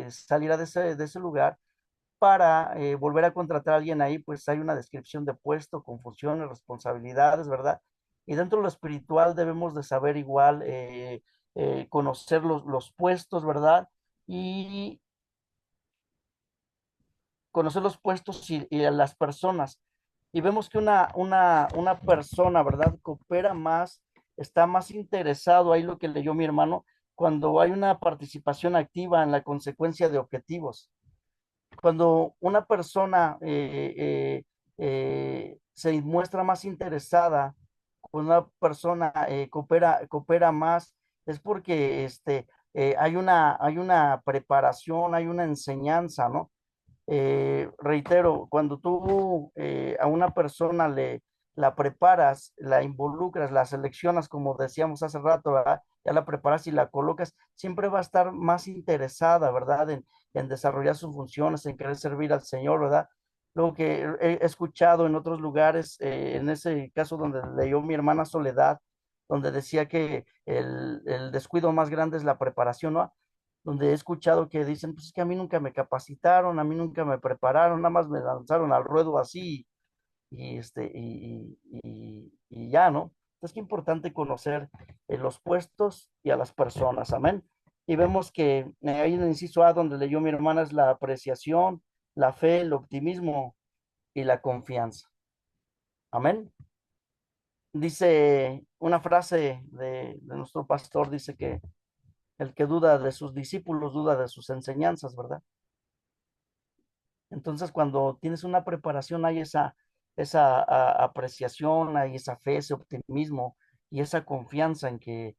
saliera de ese lugar para volver a contratar a alguien ahí, pues hay una descripción de puesto con funciones, responsabilidades, ¿verdad? Y dentro de lo espiritual debemos de saber igual, conocer los puestos, ¿verdad? Y conocer los puestos y a las personas. Y vemos que una persona, ¿verdad? Coopera más, está más interesado, ahí lo que leyó mi hermano, cuando hay una participación activa en la consecuencia de objetivos. Cuando una persona se muestra más interesada, cuando una persona coopera más, es porque hay una preparación, hay una enseñanza, ¿no? Reitero, cuando tú a una persona la preparas, la involucras, la seleccionas, como decíamos hace rato, ¿verdad? Ya la preparas y la colocas, siempre va a estar más interesada, ¿verdad? En desarrollar sus funciones, en querer servir al Señor, ¿verdad? Lo que he escuchado en otros lugares, en ese caso donde leyó mi hermana Soledad, donde decía que el descuido más grande es la preparación, ¿no? Donde he escuchado que dicen, pues es que a mí nunca me capacitaron, a mí nunca me prepararon, nada más me lanzaron al ruedo así y ya, ¿no? Entonces, qué importante conocer los puestos y a las personas, amén. Y vemos que ahí en el inciso A, donde leyó mi hermana, es la apreciación, la fe, el optimismo y la confianza, amén. Dice una frase de nuestro pastor, dice que el que duda de sus discípulos, duda de sus enseñanzas, ¿verdad? Entonces, cuando tienes una preparación, hay esa apreciación, hay esa fe, ese optimismo y esa confianza en que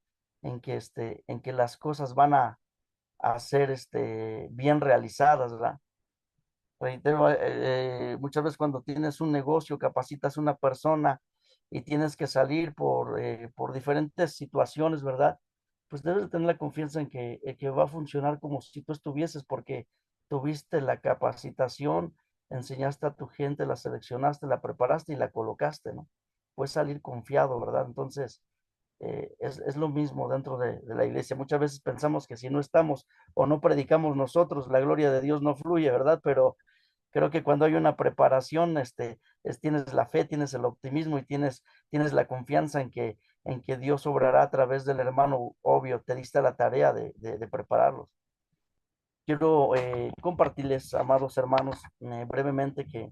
las cosas van a ser bien realizadas, ¿verdad? Reitero, muchas veces cuando tienes un negocio, capacitas a una persona y tienes que salir por diferentes situaciones, ¿verdad? Pues debes de tener la confianza en que va a funcionar como si tú estuvieses, porque tuviste la capacitación, enseñaste a tu gente, la seleccionaste, la preparaste y la colocaste, ¿no? Puedes salir confiado, ¿verdad? Entonces, es lo mismo dentro de la iglesia. Muchas veces pensamos que si no estamos o no predicamos nosotros, la gloria de Dios no fluye, ¿verdad? Pero creo que cuando hay una preparación, tienes la fe, tienes el optimismo y tienes la confianza en que Dios obrará a través del hermano, obvio, te diste la tarea de prepararlos. Quiero compartirles, amados hermanos, brevemente que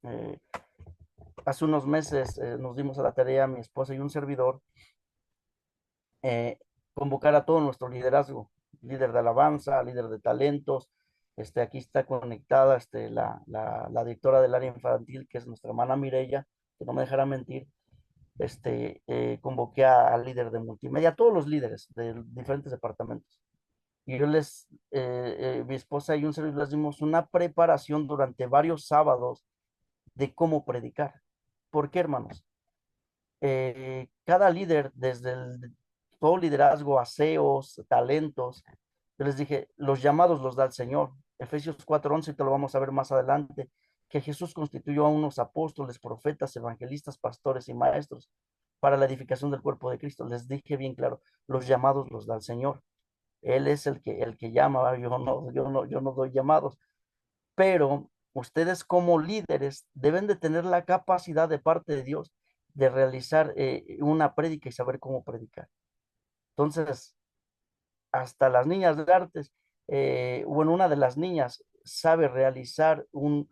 eh, hace unos meses nos dimos a la tarea, mi esposa y un servidor, eh, convocar a todo nuestro liderazgo, líder de alabanza, líder de talentos. Aquí está conectada la directora del área infantil, que es nuestra hermana Mireya, que no me dejará mentir. Convoqué al líder de multimedia, a todos los líderes de diferentes departamentos. Y mi esposa y un servidor les dimos una preparación durante varios sábados de cómo predicar. ¿Por qué, hermanos? Cada líder, desde todo liderazgo, aseos, talentos, yo les dije, los llamados los da el Señor. Efesios 4:11, te lo vamos a ver más adelante, que Jesús constituyó a unos apóstoles, profetas, evangelistas, pastores y maestros para la edificación del cuerpo de Cristo. Les dije bien claro, los llamados los da el Señor. Él es el que llama, yo no doy llamados, pero ustedes como líderes deben de tener la capacidad de parte de Dios de realizar una prédica y saber cómo predicar. Entonces, hasta las niñas de artes, bueno, una de las niñas sabe realizar un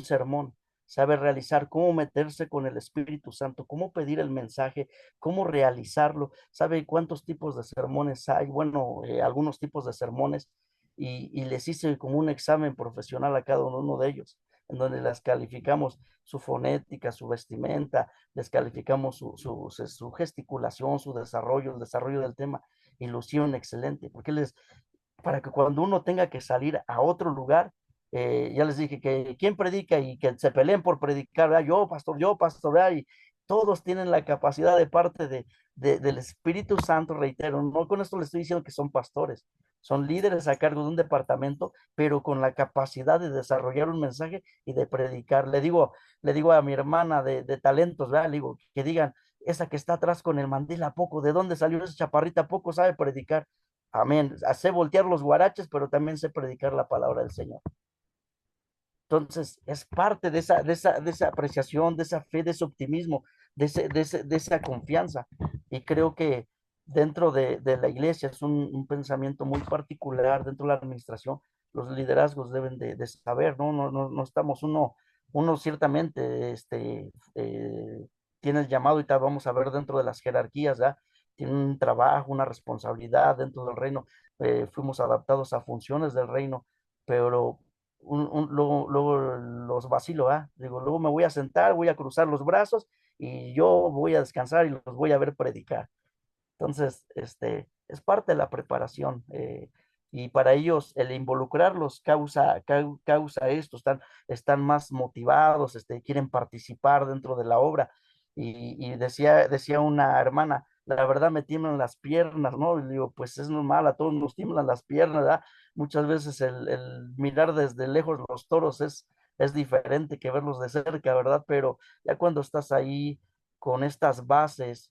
sermón, sabe realizar cómo meterse con el Espíritu Santo, cómo pedir el mensaje, cómo realizarlo, sabe cuántos tipos de sermones hay, bueno, algunos tipos de sermones, y les hice como un examen profesional a cada uno de ellos, en donde las calificamos su fonética, su vestimenta, les calificamos su gesticulación, su desarrollo, el desarrollo del tema, ilusión excelente, porque para que cuando uno tenga que salir a otro lugar, ya les dije que quién predica y que se peleen por predicar, ¿verdad? Yo, pastor, ¿verdad? Y todos tienen la capacidad de parte del Espíritu Santo, reitero, no con esto les estoy diciendo que son pastores, son líderes a cargo de un departamento, pero con la capacidad de desarrollar un mensaje y de predicar. Le digo a mi hermana de talentos, ¿verdad? Le digo que digan, esa que está atrás con el mandil, ¿a poco? ¿De dónde salió esa chaparrita? ¿A poco sabe predicar? Amén. Sé voltear los guaraches, pero también sé predicar la palabra del Señor. Entonces, es parte de esa apreciación, de esa fe, de ese optimismo, de esa confianza. Y creo que dentro de la iglesia es un pensamiento muy particular, dentro de la administración, los liderazgos deben de saber, ¿no? No estamos uno ciertamente, tiene el llamado y tal, vamos a ver dentro de las jerarquías, ¿ya? Tiene un trabajo, una responsabilidad dentro del reino, fuimos adaptados a funciones del reino, pero luego los vacilo, ¿ah? Digo, luego me voy a sentar, voy a cruzar los brazos y yo voy a descansar y los voy a ver predicar. Entonces, es parte de la preparación. Y para ellos el involucrarlos causa esto, están más motivados, quieren participar dentro de la obra. y decía una hermana, la verdad me tiemblan las piernas, ¿no? Y le digo, pues es normal, a todos nos tiemblan las piernas, ¿verdad? Muchas veces el mirar desde lejos los toros es diferente que verlos de cerca, ¿verdad? Pero ya cuando estás ahí con estas bases,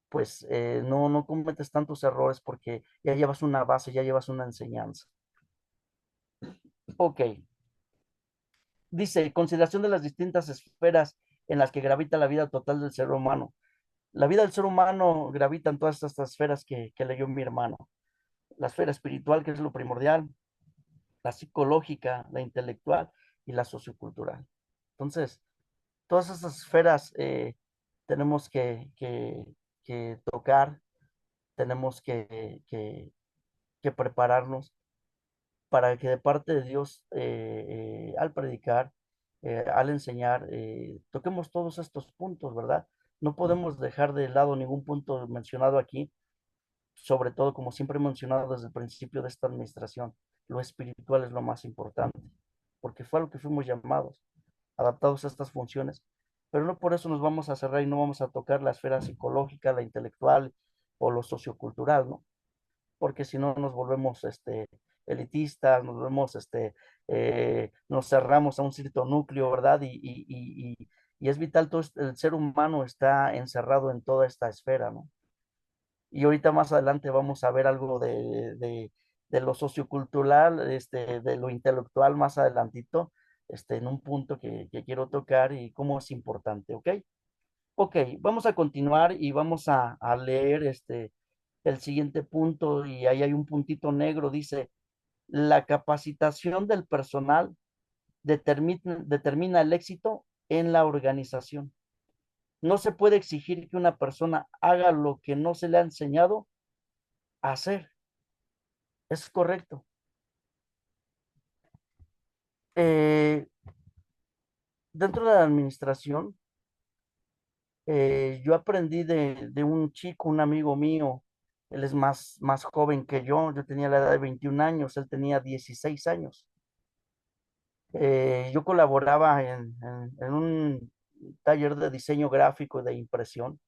pues no cometes tantos errores porque ya llevas una base, ya llevas una enseñanza. Ok. Dice, consideración de las distintas esferas en las que gravita la vida total del ser humano. La vida del ser humano gravita en todas estas esferas que leyó mi hermano. La esfera espiritual, que es lo primordial, la psicológica, la intelectual y la sociocultural. Entonces, todas estas esferas tenemos que tocar, tenemos que prepararnos para que de parte de Dios, al predicar, al enseñar, toquemos todos estos puntos, ¿verdad? No podemos dejar de lado ningún punto mencionado aquí, sobre todo, como siempre he mencionado desde el principio de esta administración, lo espiritual es lo más importante, porque fue a lo que fuimos llamados, adaptados a estas funciones, pero no por eso nos vamos a cerrar y no vamos a tocar la esfera psicológica, la intelectual o lo sociocultural, ¿no? Porque si no nos volvemos elitistas, nos volvemos, nos cerramos a un cierto núcleo, ¿verdad? Y es vital, todo el ser humano está encerrado en toda esta esfera, ¿no? Y ahorita más adelante vamos a ver algo de lo sociocultural, de lo intelectual más adelantito, en un punto que quiero tocar y cómo es importante, ¿ok? Ok, vamos a continuar y vamos a leer el siguiente punto y ahí hay un puntito negro, dice, la capacitación del personal determina el éxito en la organización. No se puede exigir que una persona haga lo que no se le ha enseñado a hacer. Es correcto. Eh, Dentro de la administración, yo aprendí de un chico, un amigo mío, él es más joven que yo tenía la edad de 21 años, él tenía 16 años. Yo colaboraba en un taller de diseño gráfico y de impresión,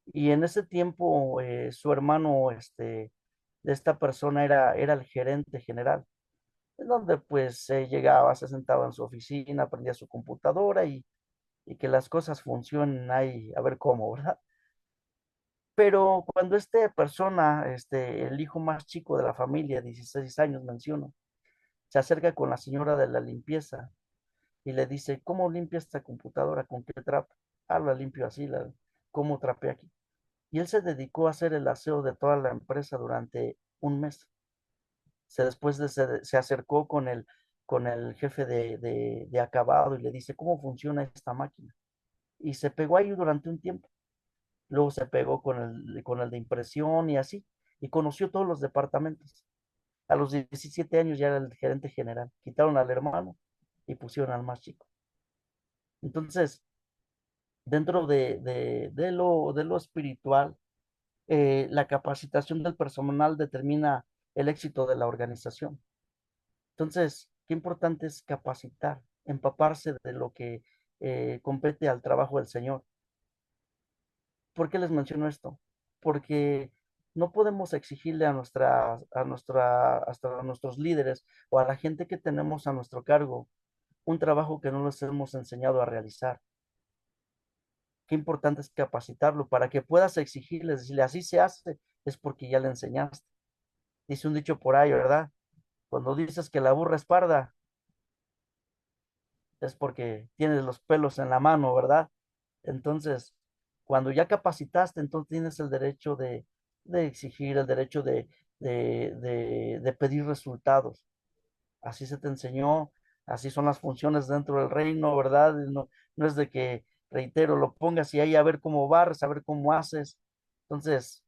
y en ese tiempo su hermano de esta persona era el gerente general, en donde pues llegaba, se sentaba en su oficina, prendía su computadora y que las cosas funcionen ahí, a ver cómo, ¿verdad? Pero cuando esta persona, el hijo más chico de la familia, 16 años menciono, se acerca con la señora de la limpieza y le dice, ¿cómo limpia esta computadora? ¿Con qué trapo? Ah, la limpio así, ¿cómo trapea aquí? Y él se dedicó a hacer el aseo de toda la empresa durante un mes. Se acercó con el jefe de acabado y le dice, ¿cómo funciona esta máquina? Y se pegó ahí durante un tiempo. Luego se pegó con el de impresión y así, y conoció todos los departamentos. A los 17 años ya era el gerente general. Quitaron al hermano y pusieron al más chico. Entonces, dentro de lo espiritual, la capacitación del personal determina el éxito de la organización. Entonces, qué importante es capacitar, empaparse de lo que compete al trabajo del Señor. ¿Por qué les menciono esto? Porque no podemos exigirle hasta a nuestros líderes o a la gente que tenemos a nuestro cargo un trabajo que no les hemos enseñado a realizar. Qué importante es capacitarlo para que puedas exigirles, decirle así se hace, es porque ya le enseñaste. Dice un dicho por ahí, ¿verdad? Cuando dices que la burra es parda, es porque tienes los pelos en la mano, ¿verdad? Entonces, cuando ya capacitaste, entonces tienes el derecho de exigir, el derecho de pedir resultados. Así se te enseñó, así son las funciones dentro del reino, ¿verdad? No es de que, reitero, lo pongas y ahí a ver cómo barres, a ver cómo haces. Entonces,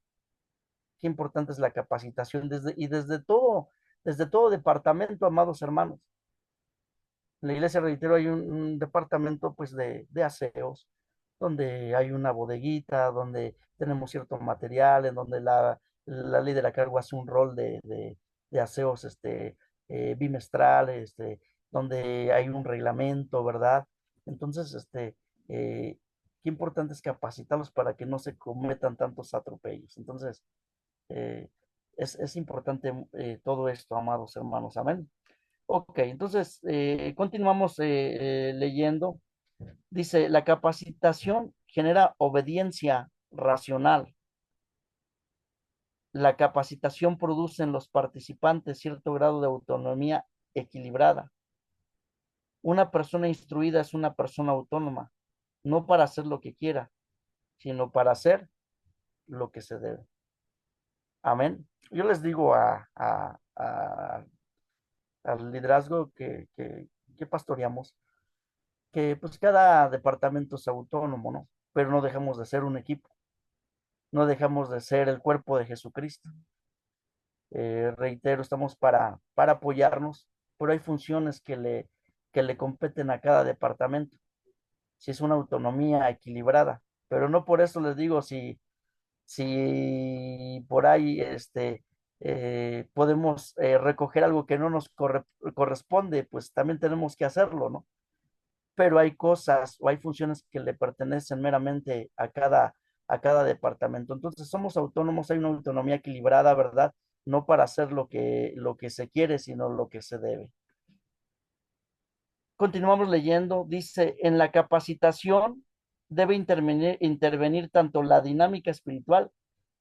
qué importante es la capacitación desde todo departamento, amados hermanos. En la iglesia, reitero, hay un departamento pues de aseos, donde hay una bodeguita, donde tenemos cierto material, en donde la ley de la carga hace un rol de aseos bimestral, donde hay un reglamento, ¿verdad? Entonces, qué importante es capacitarlos para que no se cometan tantos atropellos. Entonces, eh, es importante todo esto, amados hermanos. Amén. Ok, entonces continuamos leyendo. Dice, la capacitación genera obediencia racional. La capacitación produce en los participantes cierto grado de autonomía equilibrada. Una persona instruida es una persona autónoma, no para hacer lo que quiera, sino para hacer lo que se debe. Amén. Yo les digo al liderazgo que pastoreamos, que pues cada departamento es autónomo, ¿no? Pero no dejamos de ser un equipo, no dejamos de ser el cuerpo de Jesucristo. Reitero, estamos para apoyarnos, pero hay funciones que le competen a cada departamento. Si es una autonomía equilibrada, pero no por eso les digo si por ahí podemos recoger algo que no nos corresponde, pues también tenemos que hacerlo, ¿no? Pero hay cosas o hay funciones que le pertenecen meramente a cada departamento. Entonces somos autónomos, hay una autonomía equilibrada, ¿verdad? No para hacer lo que se quiere, sino lo que se debe. Continuamos leyendo, dice, en la capacitación debe intervenir tanto la dinámica espiritual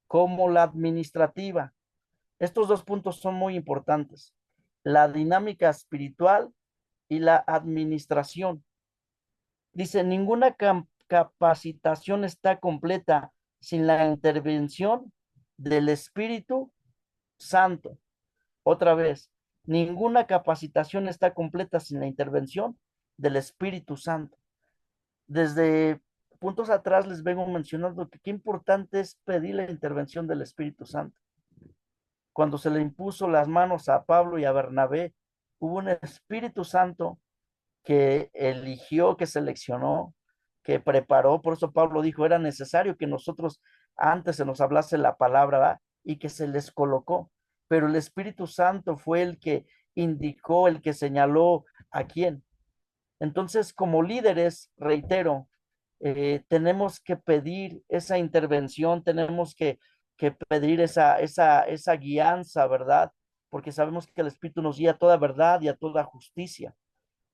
como la administrativa. Estos dos puntos son muy importantes, la dinámica espiritual y la administración. Dice, ninguna capacitación está completa sin la intervención del Espíritu Santo. Otra vez, ninguna capacitación está completa sin la intervención del Espíritu Santo. Desde puntos atrás les vengo mencionando que qué importante es pedir la intervención del Espíritu Santo. Cuando se le impuso las manos a Pablo y a Bernabé, hubo un Espíritu Santo que eligió, que seleccionó, que preparó. Por eso Pablo dijo, era necesario que nosotros antes se nos hablase la palabra, ¿verdad? Y que se les colocó. Pero el Espíritu Santo fue el que indicó, el que señaló a quién. Entonces, como líderes, reitero, tenemos que pedir esa intervención, tenemos que pedir esa guianza, ¿verdad? Porque sabemos que el Espíritu nos guía a toda verdad y a toda justicia.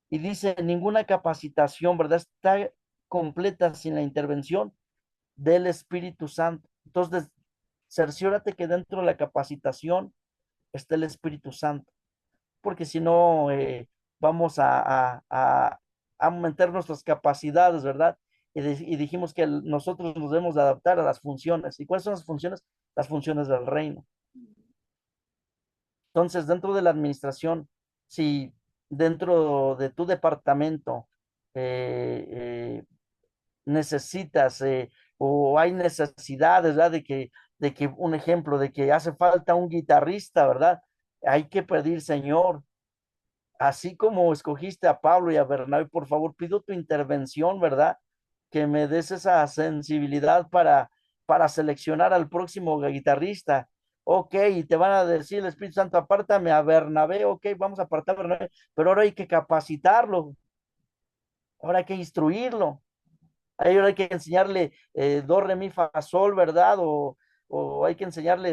Y dice, ninguna capacitación, ¿verdad? Está completa sin la intervención del Espíritu Santo. Entonces, cerciórate que dentro de la capacitación está el Espíritu Santo, porque si no, vamos a aumentar nuestras capacidades, ¿verdad? Y dijimos que nosotros nos debemos de adaptar a las funciones. ¿Y cuáles son las funciones? Las funciones del reino. Entonces, dentro de la administración, si dentro de tu departamento necesitas o hay necesidades, ¿verdad? De que, un ejemplo, de que hace falta un guitarrista, ¿verdad? Hay que pedir, Señor, así como escogiste a Pablo y a Bernabé, por favor, pido tu intervención, ¿verdad? Que me des esa sensibilidad para seleccionar al próximo guitarrista. Ok, y te van a decir el Espíritu Santo, apártame a Bernabé, ok, vamos a apartar a Bernabé, pero ahora hay que capacitarlo, ahora hay que instruirlo. Ahora hay que enseñarle do, re, mi, fa, sol, ¿verdad? O hay que enseñarle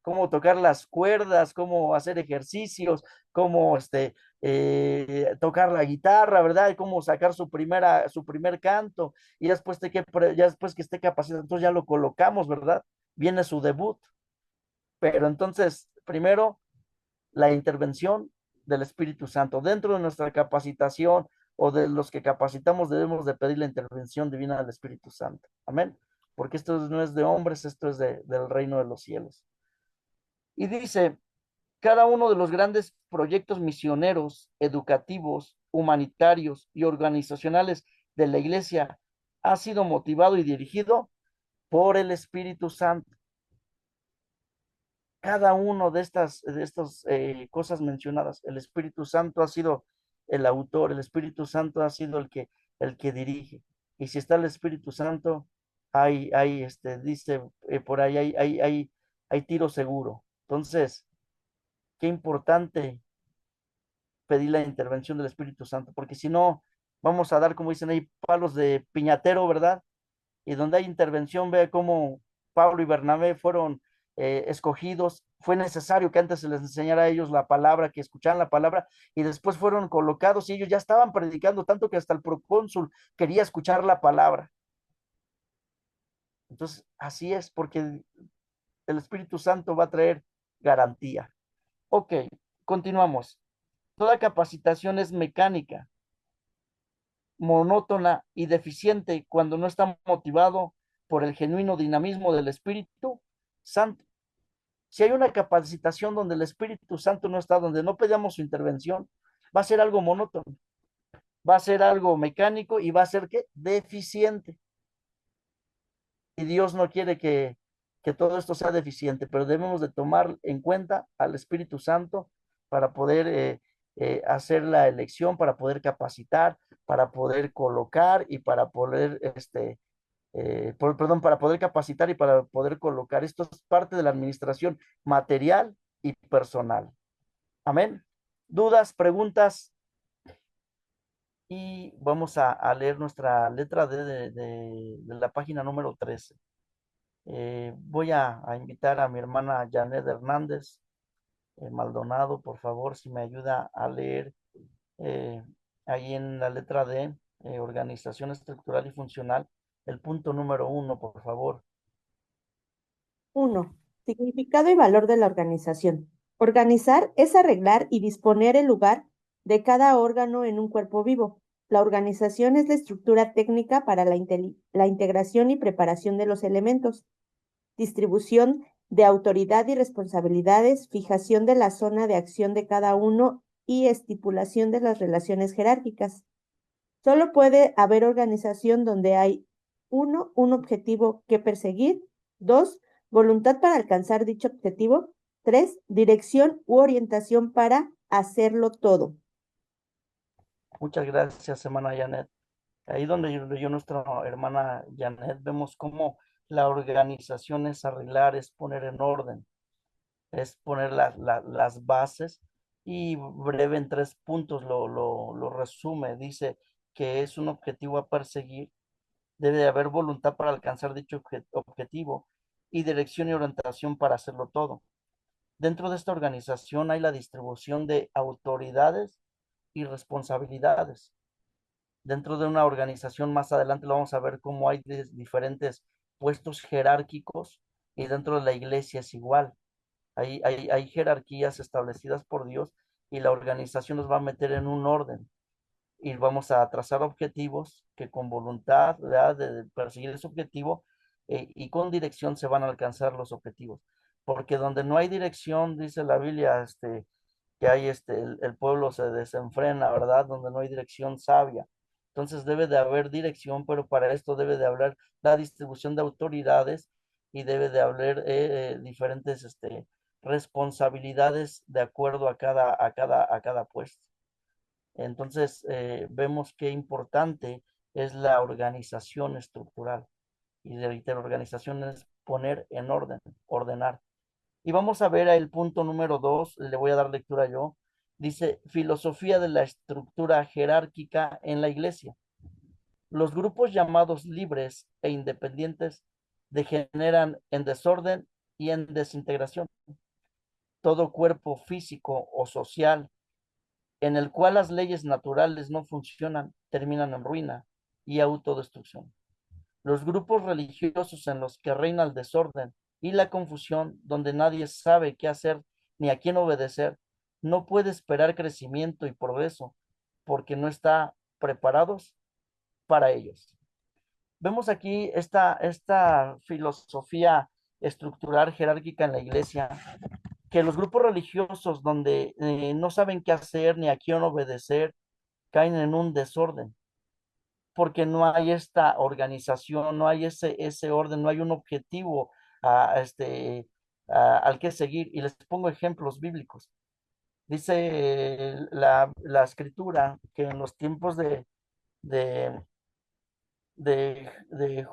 cómo tocar las cuerdas, cómo hacer ejercicios, cómo tocar la guitarra, ¿verdad? Y cómo sacar su primer canto. Y después, ya después que esté capacitado, entonces ya lo colocamos, ¿verdad? Viene su debut. Pero entonces, primero, la intervención del Espíritu Santo. Dentro de nuestra capacitación o de los que capacitamos debemos de pedir la intervención divina del Espíritu Santo. Amén. Porque esto no es de hombres, esto es del reino de los cielos. Y dice, cada uno de los grandes proyectos misioneros, educativos, humanitarios y organizacionales de la iglesia ha sido motivado y dirigido por el Espíritu Santo. Cada uno de estas cosas mencionadas, el Espíritu Santo ha sido el autor, el Espíritu Santo ha sido el que dirige. Y si está el Espíritu Santo, dice por ahí, hay tiro seguro. Entonces, qué importante pedir la intervención del Espíritu Santo, porque si no, vamos a dar, como dicen ahí, palos de piñatero, ¿verdad? Y donde hay intervención, ve cómo Pablo y Bernabé fueron escogidos. Fue necesario que antes se les enseñara a ellos la palabra, que escucharan la palabra, y después fueron colocados y ellos ya estaban predicando, tanto que hasta el procónsul quería escuchar la palabra. Entonces, así es, porque el Espíritu Santo va a traer garantía. Ok, continuamos. Toda capacitación es mecánica, monótona y deficiente cuando no está motivado por el genuino dinamismo del Espíritu Santo. Si hay una capacitación donde el Espíritu Santo no está, donde no pedimos su intervención, va a ser algo monótono, va a ser algo mecánico y va a ser ¿qué? Deficiente. Y Dios no quiere que todo esto sea deficiente, pero debemos de tomar en cuenta al Espíritu Santo para poder hacer la elección, para poder capacitar, para poder colocar y para poder, perdón, para poder capacitar y para poder colocar. Esto es parte de la administración material y personal. Amén. ¿Dudas, preguntas? Y vamos a leer nuestra letra de la página número 13. Voy a invitar a mi hermana Janet Hernández Maldonado, por favor, si me ayuda a leer eh, ahí en la letra D, organización estructural y funcional, el punto número 1, por favor. 1. Significado y valor de la organización. Organizar es arreglar y disponer el lugar de cada órgano en un cuerpo vivo. La organización es la estructura técnica para la integración y preparación de los elementos. Distribución de autoridad y responsabilidades, fijación de la zona de acción de cada uno y estipulación de las relaciones jerárquicas. Solo puede haber organización donde hay 1. Un objetivo que perseguir. 2. Voluntad para alcanzar dicho objetivo. 3. Dirección u orientación para hacerlo todo. Muchas gracias, hermana Janet. Ahí donde yo nuestra hermana Janet, vemos cómo la organización es arreglar, es poner en orden, es poner las bases y breve en 3 puntos lo resume. Dice que es un objetivo a perseguir, debe de haber voluntad para alcanzar dicho objetivo y dirección y orientación para hacerlo todo. Dentro de esta organización hay la distribución de autoridades y responsabilidades. Dentro de una organización más adelante lo vamos a ver cómo hay diferentes puestos jerárquicos y dentro de la iglesia es igual. Hay jerarquías establecidas por Dios y la organización nos va a meter en un orden y vamos a trazar objetivos que con voluntad, ¿verdad?, de perseguir ese objetivo y con dirección se van a alcanzar los objetivos. Porque donde no hay dirección, dice la Biblia, que hay el pueblo se desenfrena, ¿verdad? Donde no hay dirección sabia. Entonces debe de haber dirección, pero para esto debe de haber la distribución de autoridades y debe de haber diferentes responsabilidades de acuerdo a cada puesto. Entonces, vemos qué importante es la organización estructural. Y reitero, organización es poner en orden, ordenar. Y vamos a ver el punto número 2, le voy a dar lectura yo. Dice, filosofía de la estructura jerárquica en la iglesia. Los grupos llamados libres e independientes degeneran en desorden y en desintegración. Todo cuerpo físico o social en el cual las leyes naturales no funcionan, terminan en ruina y autodestrucción. Los grupos religiosos en los que reina el desorden y la confusión, donde nadie sabe qué hacer ni a quién obedecer, no puede esperar crecimiento y progreso porque no está preparados para ellos. Vemos aquí esta filosofía estructural jerárquica en la iglesia, que los grupos religiosos donde no saben qué hacer ni a quién obedecer, caen en un desorden, porque no hay esta organización, no hay ese orden, no hay un objetivo al que seguir. Y les pongo ejemplos bíblicos. Dice la escritura que en los tiempos de, de del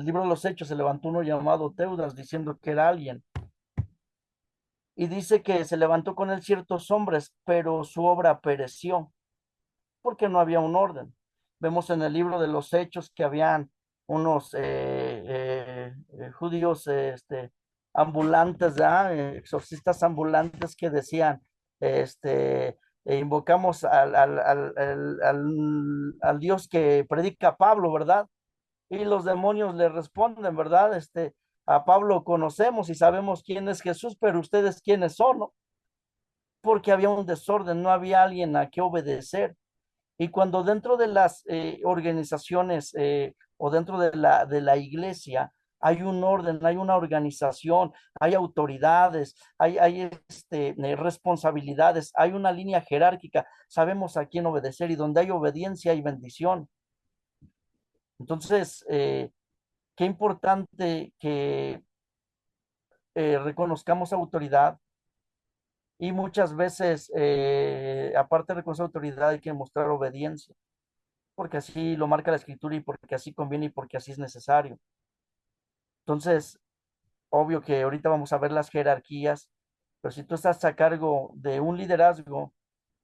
libro de los Hechos se levantó uno llamado Teudas diciendo que era alguien. Y dice que se levantó con él ciertos hombres, pero su obra pereció. porque no había un orden. Vemos en el libro de los Hechos que habían unos judíos ambulantes, ¿verdad? Exorcistas ambulantes que decían, invocamos al Dios que predica Pablo, ¿verdad? Y los demonios le responden, ¿verdad? A Pablo conocemos y sabemos quién es Jesús, pero ustedes quiénes son, ¿no? Porque había un desorden, no había alguien a que obedecer. Y cuando dentro de las organizaciones o dentro de la iglesia hay un orden, hay una organización, hay autoridades, hay responsabilidades, hay una línea jerárquica, sabemos a quién obedecer y donde hay obediencia hay bendición. Entonces, qué importante que reconozcamos autoridad y muchas veces, aparte de reconocer autoridad, hay que mostrar obediencia, porque así lo marca la escritura y porque así conviene y porque así es necesario. Entonces, obvio que ahorita vamos a ver las jerarquías, pero si tú estás a cargo de un liderazgo,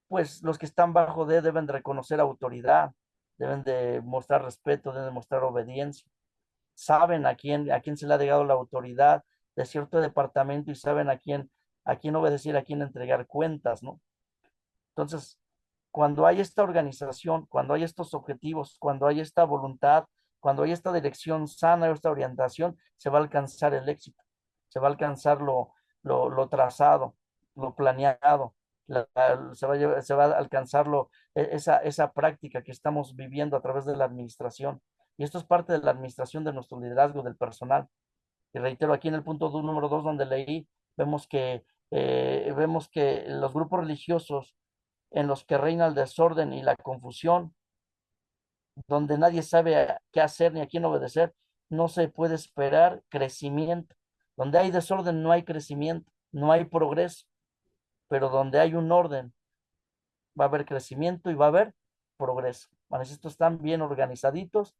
pues los que están bajo de deben de reconocer autoridad, deben de mostrar respeto, deben de mostrar obediencia. Saben a quién se le ha llegado la autoridad de cierto departamento y saben a quién obedecer, a quién entregar cuentas, ¿no? Entonces, cuando hay esta organización, cuando hay estos objetivos, cuando hay esta voluntad, cuando hay esta dirección sana, esta orientación, se va a alcanzar el éxito, se va a alcanzar lo trazado, lo planeado, se va a alcanzar esa práctica que estamos viviendo a través de la administración. Y esto es parte de la administración de nuestro liderazgo del personal. Y reitero, aquí en el punto número 2 donde leí, vemos que los grupos religiosos en los que reina el desorden y la confusión, donde nadie sabe qué hacer ni a quién obedecer, no se puede esperar crecimiento. Donde hay desorden no hay crecimiento, no hay progreso, pero donde hay un orden va a haber crecimiento y va a haber progreso. Bueno, estos están bien organizaditos,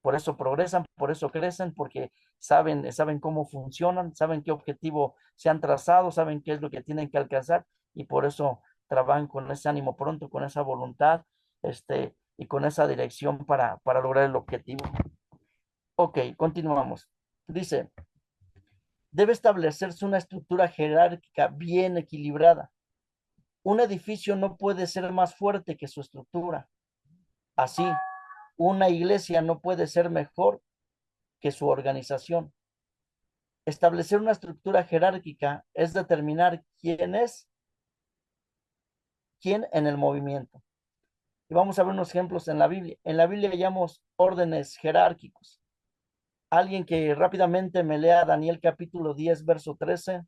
por eso progresan, por eso crecen, porque saben cómo funcionan, saben qué objetivo se han trazado, saben qué es lo que tienen que alcanzar y por eso trabajan con ese ánimo pronto, con esa voluntad, y con esa dirección para lograr el objetivo. Ok, continuamos. Dice, debe establecerse una estructura jerárquica bien equilibrada. Un edificio no puede ser más fuerte que su estructura. Así, una iglesia no puede ser mejor que su organización. Establecer una estructura jerárquica es determinar quién es quién en el movimiento. Y vamos a ver unos ejemplos en la Biblia. En la Biblia llamamos órdenes jerárquicos. Alguien que rápidamente me lea Daniel capítulo 10, verso 13,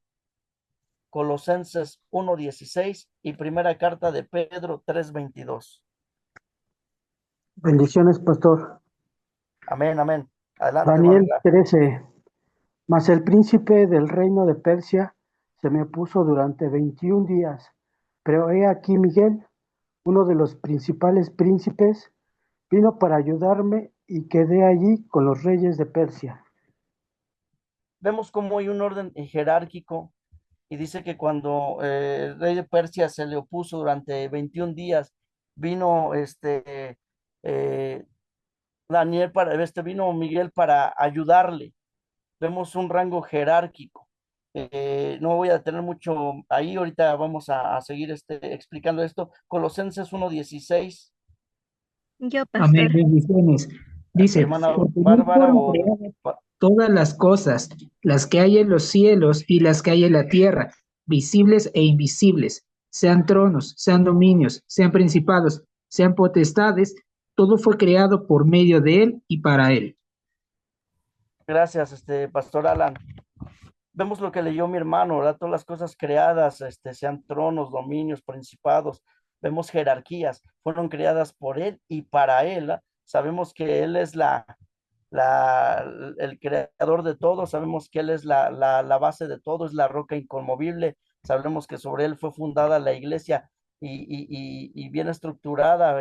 Colosenses 1:16 y primera carta de Pedro 3:22. Bendiciones, pastor. Amén, amén. Adelante, hermano. Daniel 13. Mas el príncipe del reino de Persia se me opuso durante 21 días. Pero he aquí Miguel, uno de los principales príncipes, vino para ayudarme y quedé allí con los reyes de Persia. Vemos cómo hay un orden jerárquico y dice que cuando el rey de Persia se le opuso durante 21 días, vino eh, vino Miguel para ayudarle. Vemos un rango jerárquico. No voy a detener mucho ahí, ahorita vamos a seguir explicando esto. Colosenses 1:16. Yo, Amén, pastor. bendiciones. Dice, Hermana porque no Bárbara fueron o creadas todas las cosas, las que hay en los cielos y las que hay en la tierra, visibles e invisibles, sean tronos, sean dominios, sean principados, sean potestades, todo fue creado por medio de él y para él. gracias, Pastor Alan. Vemos lo que leyó mi hermano, ¿verdad? Todas las cosas creadas, sean tronos, dominios, principados, vemos jerarquías, fueron creadas por él y para él, ¿eh? Sabemos que él es el creador de todo, sabemos que él es la base de todo, es la roca inconmovible, sabemos que sobre él fue fundada la iglesia y bien estructurada,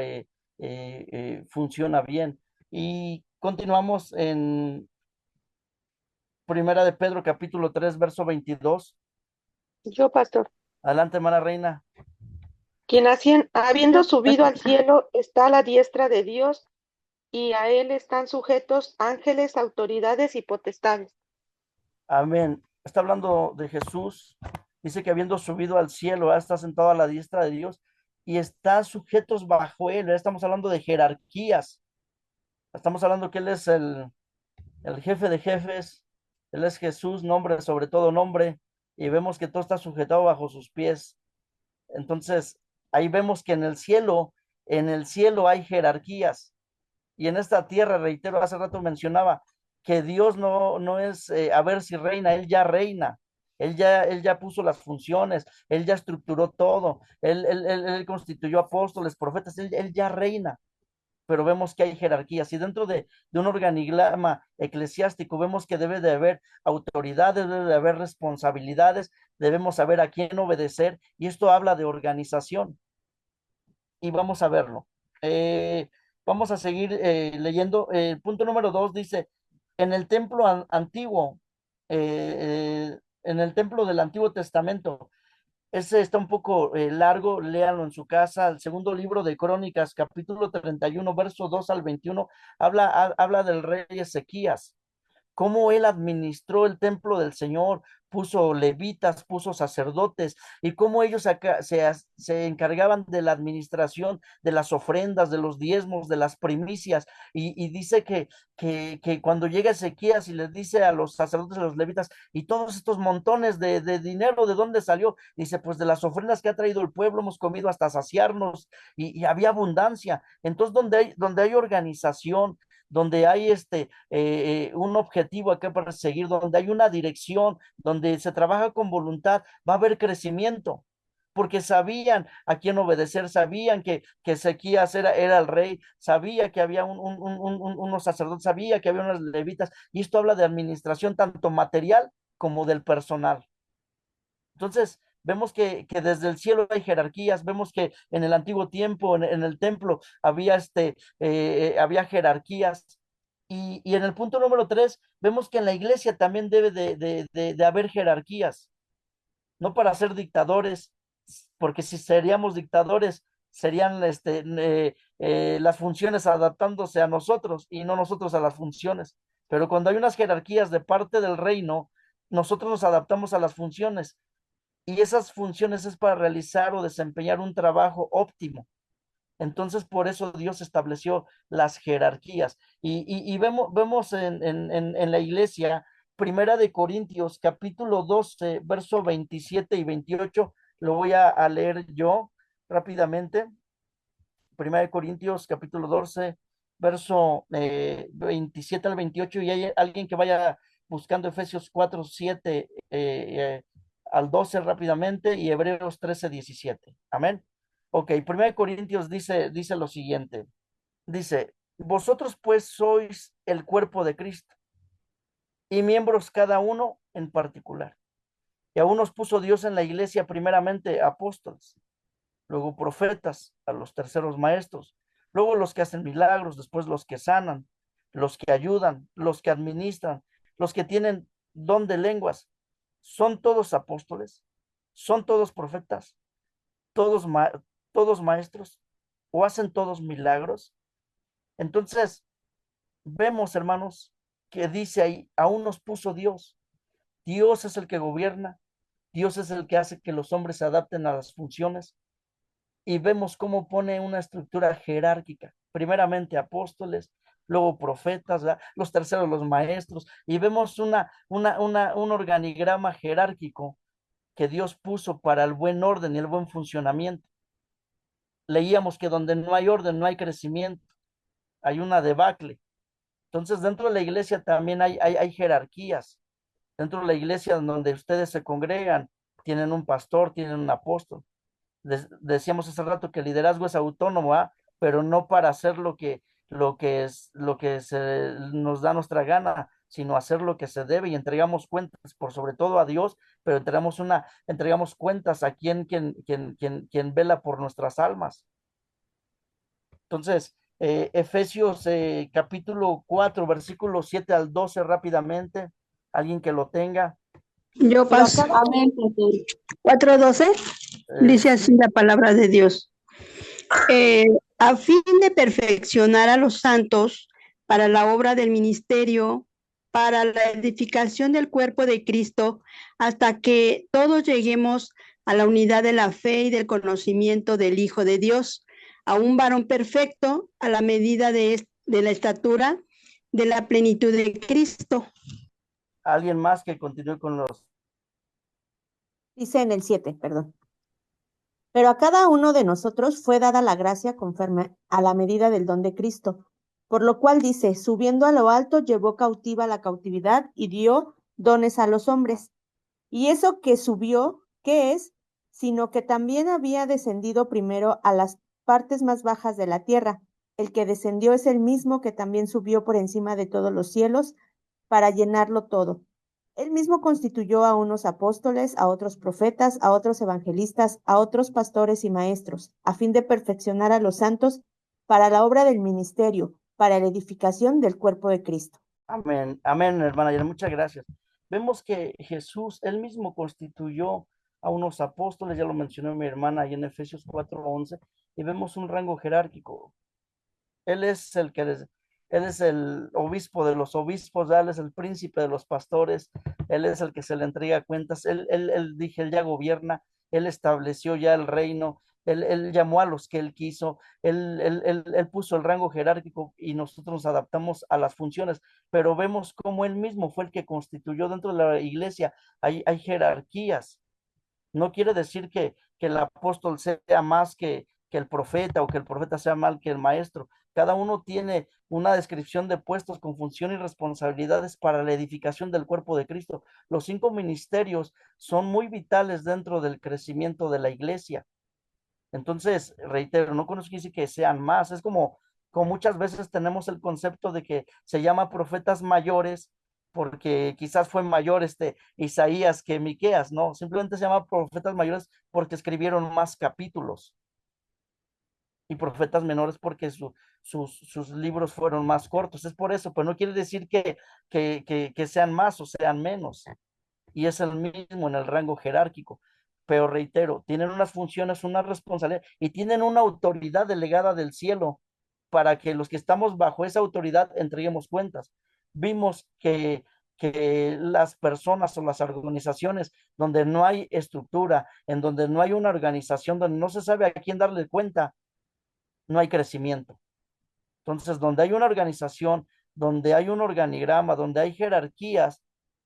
funciona bien. Y continuamos en Primera de Pedro, capítulo 3 verso 22. Yo, pastor. Adelante, hermana Reina. quien habiendo subido al cielo está a la diestra de Dios, y a él están sujetos ángeles, autoridades y potestades. Amén. Está hablando de Jesús. Dice que habiendo subido al cielo, está sentado a la diestra de Dios y está sujetos bajo él. Estamos hablando de jerarquías. Estamos hablando que él es el jefe de jefes. Él es Jesús, nombre sobre todo nombre. Y vemos que todo está sujetado bajo sus pies. Entonces, ahí vemos que en el cielo hay jerarquías. Y en esta tierra, reitero, hace rato mencionaba que Dios no es a ver si reina, Él ya reina. Él ya puso las funciones, Él ya estructuró todo, Él constituyó apóstoles, profetas, él ya reina, pero vemos que hay jerarquías y dentro de un organigrama eclesiástico vemos que debe de haber autoridades, debe de haber responsabilidades, debemos saber a quién obedecer y esto habla de organización y vamos a verlo. Vamos a seguir leyendo. El punto número 2 dice, en el templo antiguo, en el templo del Antiguo Testamento, ese está un poco largo, léanlo en su casa. El segundo libro de Crónicas, capítulo 31, verso 2 al 21, habla del rey Ezequías, cómo él administró el templo del Señor, puso levitas, puso sacerdotes, y cómo ellos se encargaban de la administración de las ofrendas, de los diezmos, de las primicias, y dice que cuando llega Ezequías y les dice a los sacerdotes, a los levitas, y todos estos montones de dinero, ¿de dónde salió? Dice, pues de las ofrendas que ha traído el pueblo hemos comido hasta saciarnos, y había abundancia. Entonces, donde hay organización, donde hay un objetivo a que perseguir, donde hay una dirección, donde se trabaja con voluntad, va a haber crecimiento, porque sabían a quién obedecer, sabían que Ezequías era el rey, sabía que había unos sacerdotes, sabía que había unas levitas, y esto habla de administración tanto material como del personal. Entonces, vemos que desde el cielo hay jerarquías, vemos que en el antiguo tiempo, en el templo, había jerarquías. Y en el punto número 3, vemos que en la iglesia también debe de haber jerarquías, no para ser dictadores, porque si seríamos dictadores, serían las funciones adaptándose a nosotros y no nosotros a las funciones. Pero cuando hay unas jerarquías de parte del reino, nosotros nos adaptamos a las funciones y esas funciones es para realizar o desempeñar un trabajo óptimo. Entonces, por eso Dios estableció las jerarquías. Y vemos en la iglesia, Primera de Corintios, capítulo 12, verso 27 y 28, lo voy a leer yo rápidamente. Primera de Corintios, capítulo 12, verso 27 al 28, y hay alguien que vaya buscando Efesios 4, 7 al 12 rápidamente y Hebreos 13, 17. Amén. Ok, Primera de Corintios dice lo siguiente. Dice, vosotros pues sois el cuerpo de Cristo y miembros cada uno en particular. Y a unos puso Dios en la iglesia primeramente apóstoles, luego profetas, a los terceros maestros, luego los que hacen milagros, después los que sanan, los que ayudan, los que administran, los que tienen don de lenguas. ¿Son todos apóstoles? ¿Son todos profetas? ¿Todos maestros? ¿O hacen todos milagros? Entonces, vemos, hermanos, que dice ahí, aún nos puso Dios. Dios es el que gobierna, Dios es el que hace que los hombres se adapten a las funciones, y vemos cómo pone una estructura jerárquica, primeramente apóstoles, luego profetas, ¿verdad? Los terceros los maestros, y vemos un organigrama jerárquico que Dios puso para el buen orden y el buen funcionamiento. Leíamos que donde no hay orden, no hay crecimiento, hay una debacle. Entonces, dentro de la iglesia también hay jerarquías. Dentro de la iglesia donde ustedes se congregan, tienen un pastor, tienen un apóstol. Decíamos hace rato que el liderazgo es autónomo, ¿eh? Pero no para hacer lo que se nos da nuestra gana, sino hacer lo que se debe y entregamos cuentas por sobre todo a Dios, pero entregamos cuentas a quien vela por nuestras almas. Entonces, Efesios capítulo 4, versículos 7 al 12 rápidamente, alguien que lo tenga. Yo paso. Amén. 4:12. Dice así Sí, la palabra de Dios. Eh, a fin de perfeccionar a los santos para la obra del ministerio, para la edificación del cuerpo de Cristo, hasta que todos lleguemos a la unidad de la fe y del conocimiento del Hijo de Dios, a un varón perfecto, a la medida de la estatura de la plenitud de Cristo. alguien más que continúe con los... Dice en el 7, perdón. Pero a cada uno de nosotros fue dada la gracia conforme a la medida del don de Cristo. Por lo cual dice, subiendo a lo alto, llevó cautiva la cautividad y dio dones a los hombres. Y eso que subió, ¿qué es? Sino que también había descendido primero a las partes más bajas de la tierra. El que descendió es el mismo que también subió por encima de todos los cielos para llenarlo todo. Él mismo constituyó a unos apóstoles, a otros profetas, a otros evangelistas, a otros pastores y maestros, a fin de perfeccionar a los santos para la obra del ministerio, para la edificación del cuerpo de Cristo. Amén, amén, hermana Yana, muchas gracias. Vemos que Jesús, él mismo constituyó a unos apóstoles, ya lo mencionó mi hermana ahí en Efesios 4:11, y vemos un rango jerárquico. Él es el que él es el obispo de los obispos, él es el príncipe de los pastores, él es el que se le entrega cuentas, él dije, él ya gobierna, él estableció ya el reino, él llamó a los que él quiso, él puso el rango jerárquico y nosotros nos adaptamos a las funciones, pero vemos cómo él mismo fue el que constituyó dentro de la iglesia, hay jerarquías. No quiere decir que el apóstol sea más que el profeta o que el profeta sea mal que el maestro. Cada uno tiene una descripción de puestos con función y responsabilidades para la edificación del cuerpo de Cristo. Los 5 ministerios son muy vitales dentro del crecimiento de la iglesia. Entonces, reitero, no conozco que sean más. Es como muchas veces tenemos el concepto de que se llama profetas mayores porque quizás fue mayor Isaías que Miqueas, no, simplemente se llama profetas mayores porque escribieron más capítulos y profetas menores porque sus libros fueron más cortos. Es por eso, pero no quiere decir que sean más o sean menos. Y es el mismo en el rango jerárquico. Pero reitero, tienen unas funciones, una responsabilidad y tienen una autoridad delegada del cielo para que los que estamos bajo esa autoridad entreguemos cuentas. Vimos que las personas o las organizaciones donde no hay estructura, en donde no hay una organización, donde no se sabe a quién darle cuenta, no hay crecimiento. Entonces, donde hay una organización, donde hay un organigrama, donde hay jerarquías,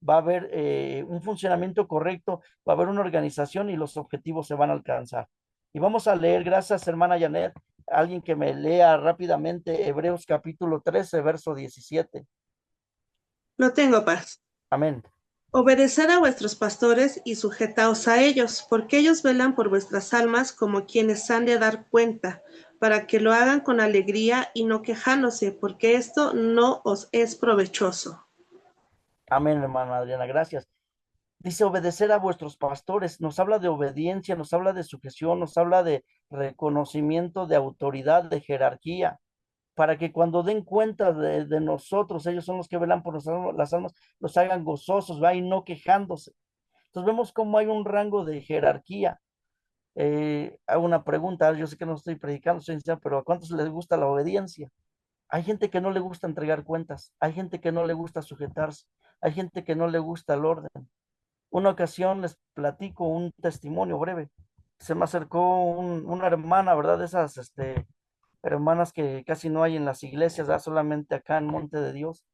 va a haber un funcionamiento correcto, va a haber una organización y los objetivos se van a alcanzar. Y vamos a leer, gracias hermana Janet, alguien que me lea rápidamente Hebreos capítulo 13, verso 17. Lo tengo, paz. Amén. Obedeced a vuestros pastores y sujetaos a ellos, porque ellos velan por vuestras almas como quienes han de dar cuenta, para que lo hagan con alegría y no quejándose, porque esto no os es provechoso. Amén, hermana Adriana, gracias. Dice obedecer a vuestros pastores, nos habla de obediencia, nos habla de sujeción, nos habla de reconocimiento de autoridad, de jerarquía, para que cuando den cuenta de nosotros, ellos son los que velan por las almas, los hagan gozosos, ¿va? Y no quejándose. Entonces vemos cómo hay un rango de jerarquía. Hago una pregunta, yo sé que no estoy predicando, soy sincero, pero ¿a cuántos les gusta la obediencia? Hay gente que no le gusta entregar cuentas, hay gente que no le gusta sujetarse, hay gente que no le gusta el orden. Una ocasión les platico un testimonio breve. Se me acercó una hermana, ¿verdad? De esas hermanas que casi no hay en las iglesias, ¿verdad? Solamente acá en Monte de Dios.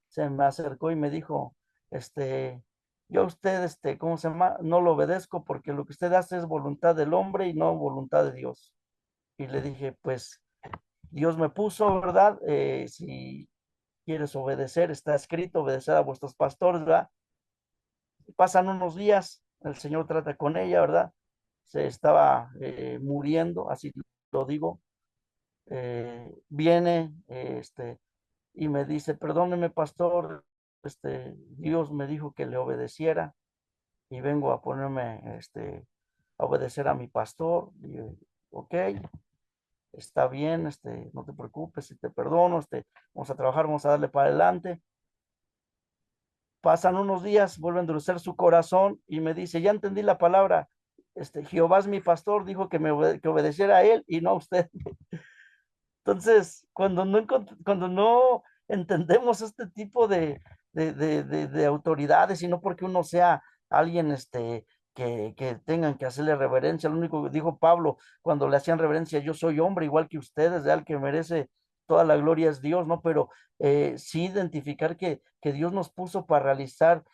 Se me acercó y me dijo, yo a usted, ¿cómo se llama? No lo obedezco porque lo que usted hace es voluntad del hombre y no voluntad de Dios. Y le dije, pues Dios me puso, ¿verdad? Si quieres obedecer, está escrito, obedecer a vuestros pastores, ¿verdad? Pasan unos días, el Señor trata con ella, ¿verdad? Se estaba muriendo, así lo digo. Viene y me dice, perdóneme, pastor, Dios me dijo que le obedeciera y vengo a ponerme a obedecer a mi pastor. Y, ok, está bien, no te preocupes, te perdono, vamos a trabajar, vamos a darle para adelante. Pasan unos días, vuelve a endurecer su corazón y me dice, ya entendí la palabra, Jehová es mi pastor, dijo que obedeciera a él y no a usted. Entonces, cuando no entendemos este tipo de autoridades, y no porque uno sea alguien que tengan que hacerle reverencia, lo único que dijo Pablo cuando le hacían reverencia, yo soy hombre igual que ustedes, el que merece toda la gloria es Dios, ¿no? Pero sí identificar que Dios nos puso para realizar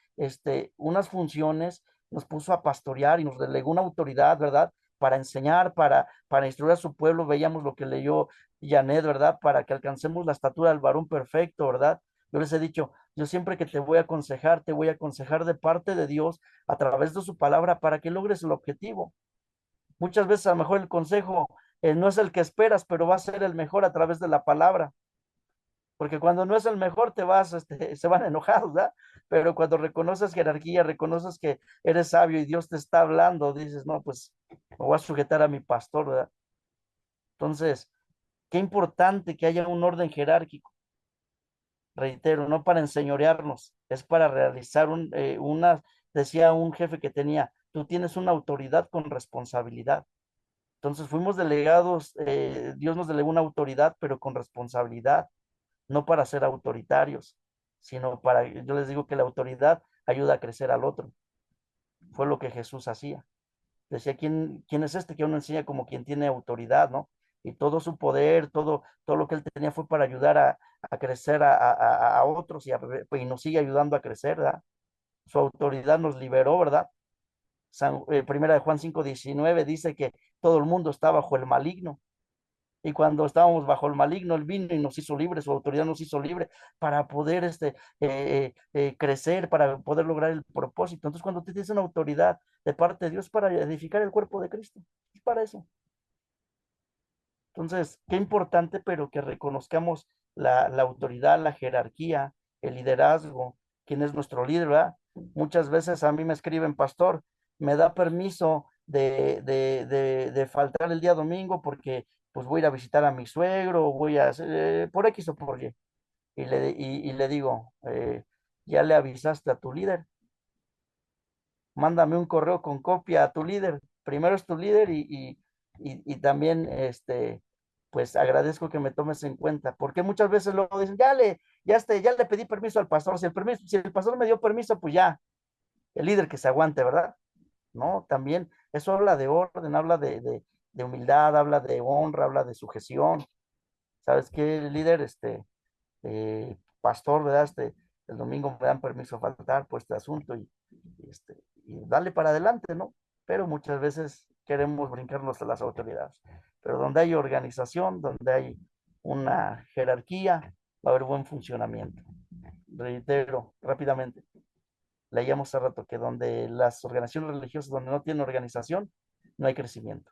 unas funciones, nos puso a pastorear y nos delegó una autoridad, ¿verdad? Para enseñar, para instruir a su pueblo, veíamos lo que leyó Janet, ¿verdad? Para que alcancemos la estatura del varón perfecto, ¿verdad? Yo les he dicho, yo siempre que te voy a aconsejar de parte de Dios a través de su palabra para que logres el objetivo. Muchas veces a lo mejor el consejo no es el que esperas, pero va a ser el mejor a través de la palabra. Porque cuando no es el mejor se van enojados, ¿verdad? Pero cuando reconoces jerarquía, reconoces que eres sabio y Dios te está hablando, dices, no, pues me voy a sujetar a mi pastor, ¿verdad? Entonces, qué importante que haya un orden jerárquico, reitero, no para enseñorearnos, es para realizar decía un jefe que tenía, tú tienes una autoridad con responsabilidad. Entonces fuimos delegados, Dios nos delegó una autoridad, pero con responsabilidad, no para ser autoritarios, sino yo les digo que la autoridad ayuda a crecer al otro. Fue lo que Jesús hacía. Decía, ¿quién es este que uno enseña como quien tiene autoridad, ¿no? Y todo su poder, todo lo que él tenía fue para ayudar a crecer a otros y nos sigue ayudando a crecer, ¿verdad? Su autoridad nos liberó, ¿verdad? Primera de Juan 5:19 dice que todo el mundo está bajo el maligno. Y cuando estábamos bajo el maligno, él vino y nos hizo libres, su autoridad nos hizo libres para poder crecer, para poder lograr el propósito. Entonces, cuando te tienes una autoridad de parte de Dios para edificar el cuerpo de Cristo, es para eso. Entonces, qué importante, pero que reconozcamos la autoridad, la jerarquía, el liderazgo, quién es nuestro líder, ¿verdad? Muchas veces a mí me escriben, pastor, me da permiso de faltar el día domingo porque pues voy a ir a visitar a mi suegro, voy a hacer, por X o por Y. Y le digo, ya le avisaste a tu líder, mándame un correo con copia a tu líder. Primero es tu líder y también, pues agradezco que me tomes en cuenta, porque muchas veces luego dicen, ya le pedí permiso al pastor, si el pastor me dio permiso, pues ya, el líder que se aguante, ¿verdad? No, también eso habla de orden, habla de humildad, habla de honra, habla de sujeción. ¿Sabes qué, líder? Pastor, ¿verdad? El domingo me dan permiso a faltar por este asunto y darle para adelante, ¿no? Pero muchas veces queremos brincarnos a las autoridades. Pero donde hay organización, donde hay una jerarquía, va a haber buen funcionamiento. Reitero rápidamente, leíamos hace rato que donde las organizaciones religiosas, donde no tienen organización, no hay crecimiento.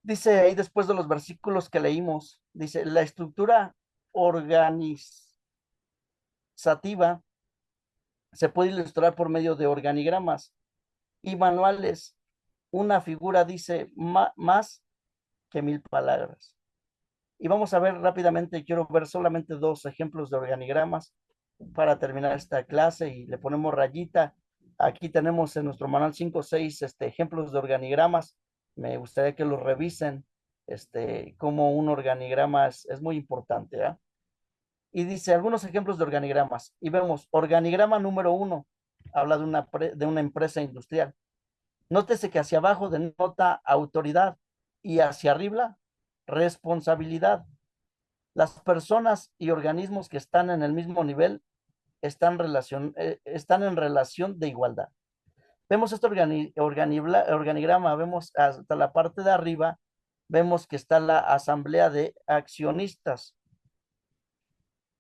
Dice ahí después de los versículos que leímos, dice, la estructura organizativa se puede ilustrar por medio de organigramas y manuales. Una figura dice más que 1000 palabras. Y vamos a ver rápidamente, quiero ver solamente 2 ejemplos de organigramas para terminar esta clase y le ponemos rayita. Aquí tenemos en nuestro manual 5 o 6 ejemplos de organigramas. Me gustaría que los revisen. Como un organigrama es muy importante, ¿eh? Y dice algunos ejemplos de organigramas. Y vemos, organigrama número 1, habla de una empresa industrial. Nótese que hacia abajo denota autoridad y hacia arriba responsabilidad. Las personas y organismos que están en el mismo nivel están en relación de igualdad. Vemos este organigrama, vemos hasta la parte de arriba, vemos que está la asamblea de accionistas.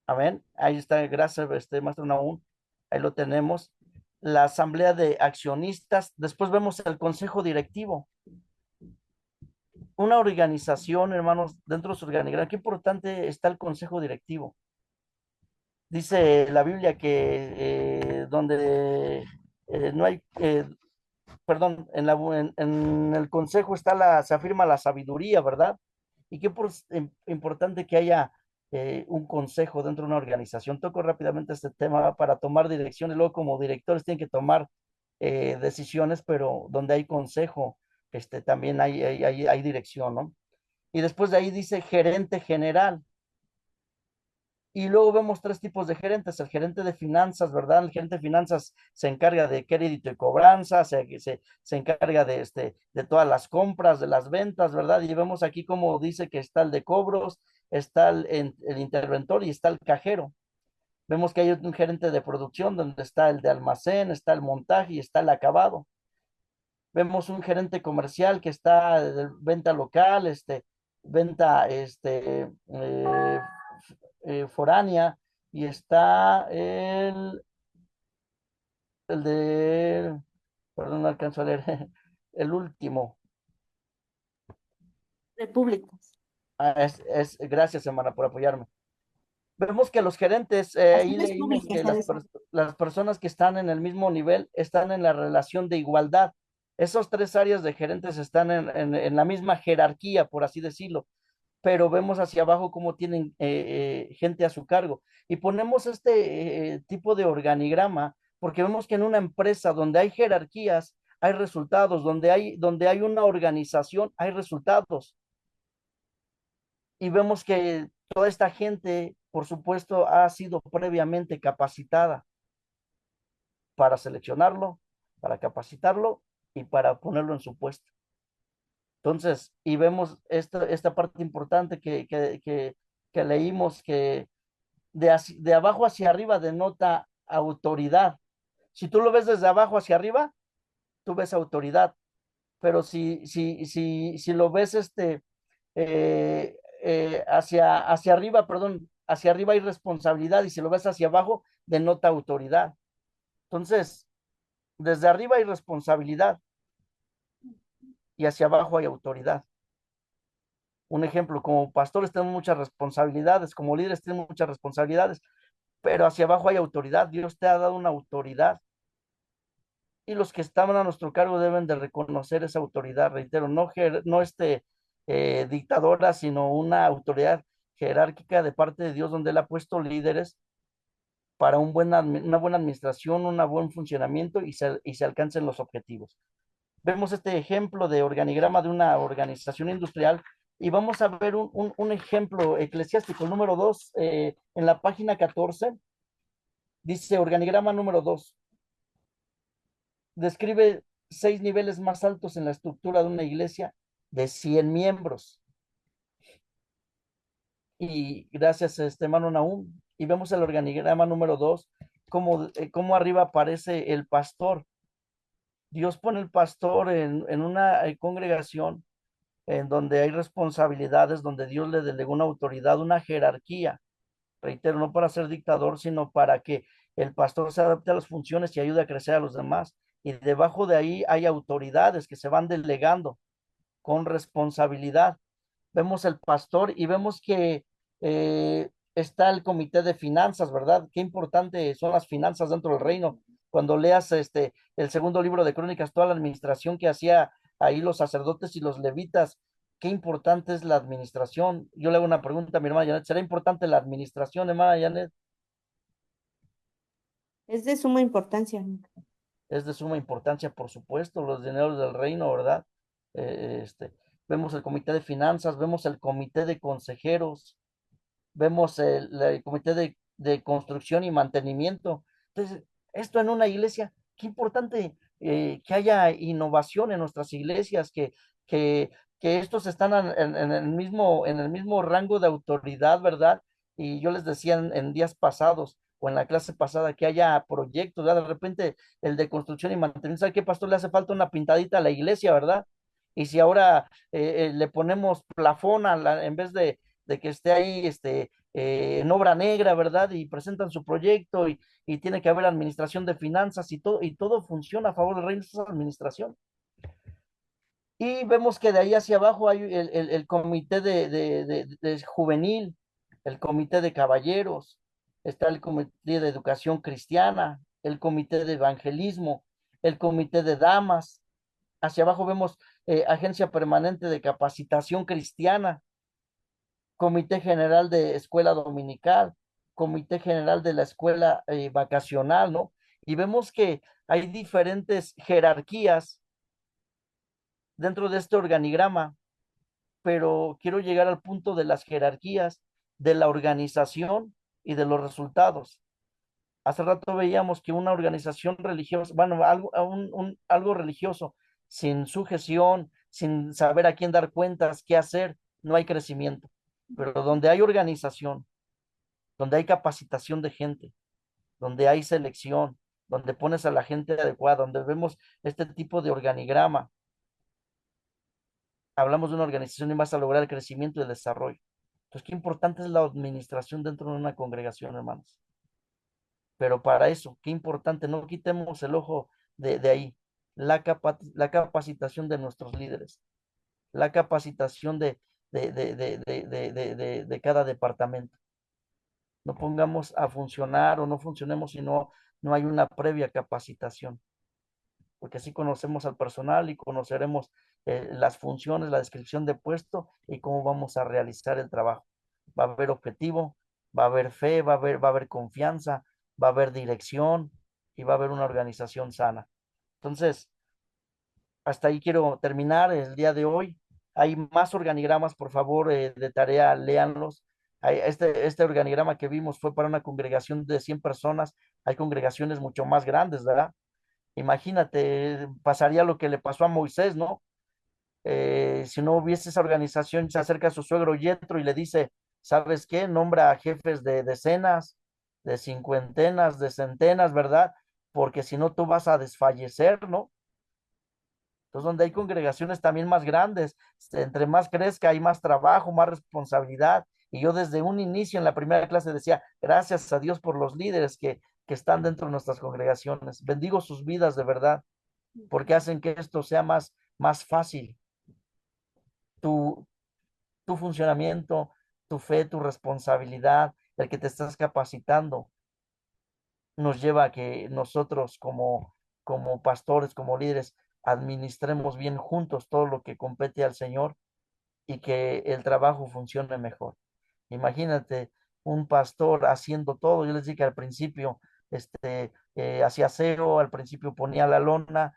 Amén. Ahí está, gracias, maestro Naún. Ahí lo tenemos. La asamblea de accionistas. Después vemos el consejo directivo. Una organización, hermanos, dentro de su organigrama. Qué importante está el consejo directivo. Dice la Biblia que donde no hay, perdón, en el consejo se afirma la sabiduría, ¿verdad? Y qué importante que haya un consejo dentro de una organización. Toco rápidamente este tema para tomar dirección y luego como directores tienen que tomar decisiones, pero donde hay consejo, también hay dirección, ¿no? Y después de ahí dice gerente general. Y luego vemos tres tipos de gerentes: el gerente de finanzas, ¿verdad? El gerente de finanzas se encarga de crédito y cobranza, se encarga de todas las compras, de las ventas, ¿verdad? Y vemos aquí como dice que está el de cobros, está el interventor y está el cajero. Vemos que hay un gerente de producción donde está el de almacén, está el montaje y está el acabado. Vemos un gerente comercial que está de venta local, venta foránea, y está el de, perdón, no alcanzo a leer, el último. Repúblicas. Gracias, hermana, por apoyarme. Vemos que los gerentes, ahí Haciendas leímos que públicas, ¿sabes? las personas que están en el mismo nivel están en la relación de igualdad. Esas tres áreas de gerentes están en la misma jerarquía, por así decirlo, pero vemos hacia abajo cómo tienen gente a su cargo. Y ponemos este tipo de organigrama porque vemos que en una empresa donde hay jerarquías, hay resultados, donde hay una organización, hay resultados. Y vemos que toda esta gente, por supuesto, ha sido previamente capacitada para seleccionarlo, para capacitarlo y para ponerlo en su puesto. Entonces, y vemos esta parte importante que leímos, que de abajo hacia arriba denota autoridad. Si tú lo ves desde abajo hacia arriba, tú ves autoridad, pero si lo ves hacia arriba, perdón, hacia arriba hay responsabilidad, y si lo ves hacia abajo, denota autoridad. Entonces, desde arriba hay responsabilidad y hacia abajo hay autoridad. Un ejemplo: como pastores tenemos muchas responsabilidades, como líderes tenemos muchas responsabilidades, pero hacia abajo hay autoridad. Dios te ha dado una autoridad y los que estaban a nuestro cargo deben de reconocer esa autoridad. Reitero, no dictadora, sino una autoridad jerárquica de parte de Dios, donde Él ha puesto líderes para una buena administración, un buen funcionamiento, y se alcancen los objetivos. Vemos este ejemplo de organigrama de una organización industrial, y vamos a ver un ejemplo eclesiástico, el número 2, en la página 14, dice organigrama número 2. Describe 6 niveles más altos en la estructura de una iglesia de 100 miembros. Y gracias a este hermano Nahum. Y vemos el organigrama número 2, cómo arriba aparece el pastor. Dios pone el pastor en una congregación en donde hay responsabilidades, donde Dios le delegó una autoridad, una jerarquía. Reitero, no para ser dictador, sino para que el pastor se adapte a las funciones y ayude a crecer a los demás. Y debajo de ahí hay autoridades que se van delegando con responsabilidad. Vemos el pastor y vemos que está el comité de finanzas, ¿verdad? Qué importante son las finanzas dentro del reino. Cuando leas el segundo libro de Crónicas, toda la administración que hacía ahí los sacerdotes y los levitas, qué importante es la administración. Yo le hago una pregunta a mi hermana Janet: ¿será importante la administración, hermana Janet? Es de suma importancia. Es de suma importancia, por supuesto, los dineros del reino, ¿verdad? Vemos el comité de finanzas, vemos el comité de consejeros, vemos el comité de construcción y mantenimiento. Entonces, esto en una iglesia, qué importante que haya innovación en nuestras iglesias, que, que estos están en el mismo rango de autoridad, ¿verdad? Y yo les decía en días pasados o en la clase pasada que haya proyectos, ¿verdad? De repente el de construcción y mantenimiento, ¿sabe qué, pastor? Le hace falta una pintadita a la iglesia, ¿verdad? Y si ahora le ponemos plafón en vez de que esté ahí en obra negra, ¿verdad? Y presentan su proyecto, y tiene que haber administración de finanzas, y todo funciona a favor del reino de esa administración. Y vemos que de ahí hacia abajo hay el comité de juvenil, el comité de caballeros, está el comité de educación cristiana, el comité de evangelismo, el comité de damas. Hacia abajo vemos agencia permanente de capacitación cristiana, comité general de escuela dominical, comité general de la escuela vacacional, ¿no? Y vemos que hay diferentes jerarquías dentro de este organigrama, pero quiero llegar al punto de las jerarquías, de la organización y de los resultados. Hace rato veíamos que una organización religiosa, bueno, algo religioso, sin sujeción, sin saber a quién dar cuentas, qué hacer, no hay crecimiento. Pero donde hay organización, donde hay capacitación de gente, donde hay selección, donde pones a la gente adecuada, donde vemos este tipo de organigrama, hablamos de una organización y vas a lograr el crecimiento y el desarrollo. Entonces, qué importante es la administración dentro de una congregación, hermanos. Pero para eso, qué importante, no quitemos el ojo de ahí, la capacitación de nuestros líderes, la capacitación de cada departamento. No pongamos a funcionar o no funcionemos si no hay una previa capacitación, porque así conocemos al personal y conoceremos las funciones, la descripción de puesto y cómo vamos a realizar el trabajo. Va a haber objetivo, va a haber fe, va a haber confianza, va a haber dirección y va a haber una organización sana. Entonces, hasta ahí quiero terminar el día de hoy. Hay más organigramas, por favor, de tarea, léanlos. Este organigrama que vimos fue para una congregación de 100 personas. Hay congregaciones mucho más grandes, ¿verdad? Imagínate, pasaría lo que le pasó a Moisés, ¿no? Si no hubiese esa organización, se acerca a su suegro Yetro y le dice, ¿sabes qué? Nombra a jefes de decenas, de cincuentenas, de centenas, ¿verdad? Porque si no, tú vas a desfallecer, ¿no? Entonces, donde hay congregaciones también más grandes, entre más crezca, hay más trabajo, más responsabilidad. Y yo desde un inicio en la primera clase decía, gracias a Dios por los líderes que están dentro de nuestras congregaciones. Bendigo sus vidas de verdad, porque hacen que esto sea más fácil. Tu, tu funcionamiento, tu fe, tu responsabilidad, el que te estás capacitando, nos lleva a que nosotros como pastores, como líderes, administremos bien juntos todo lo que compete al Señor y que el trabajo funcione mejor. Imagínate un pastor haciendo todo. Yo les dije que al principio hacía aseo, al principio ponía la lona,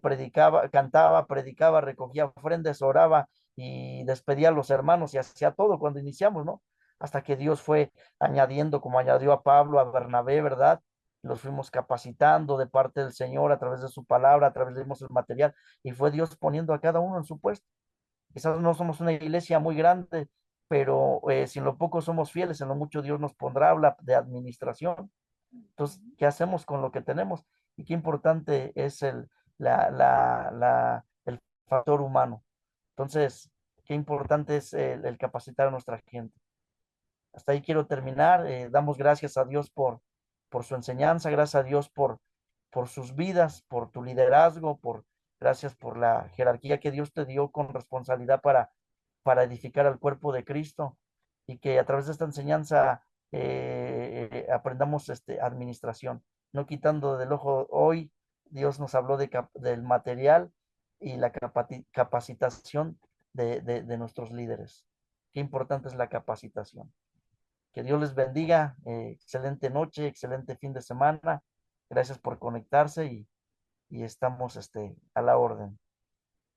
predicaba, cantaba, predicaba, recogía ofrendas, oraba y despedía a los hermanos y hacía todo cuando iniciamos, ¿no? Hasta que Dios fue añadiendo, como añadió a Pablo, a Bernabé, ¿verdad? Los fuimos capacitando de parte del Señor a través de su palabra, a través de el material, y fue Dios poniendo a cada uno en su puesto. Quizás no somos una iglesia muy grande, pero si en lo poco somos fieles, en lo mucho Dios nos pondrá, habla de administración. Entonces, ¿qué hacemos con lo que tenemos? Y qué importante es el factor humano. Entonces, qué importante es el capacitar a nuestra gente. Hasta ahí quiero terminar. Damos gracias a Dios por su enseñanza, gracias a Dios por sus vidas, por tu liderazgo, gracias por la jerarquía que Dios te dio con responsabilidad para edificar al cuerpo de Cristo y que a través de esta enseñanza aprendamos administración, no quitando del ojo hoy. Dios nos habló del material y la capacitación de nuestros líderes. Qué importante es la capacitación. Que Dios les bendiga. Excelente noche, excelente fin de semana. Gracias por conectarse y estamos a la orden.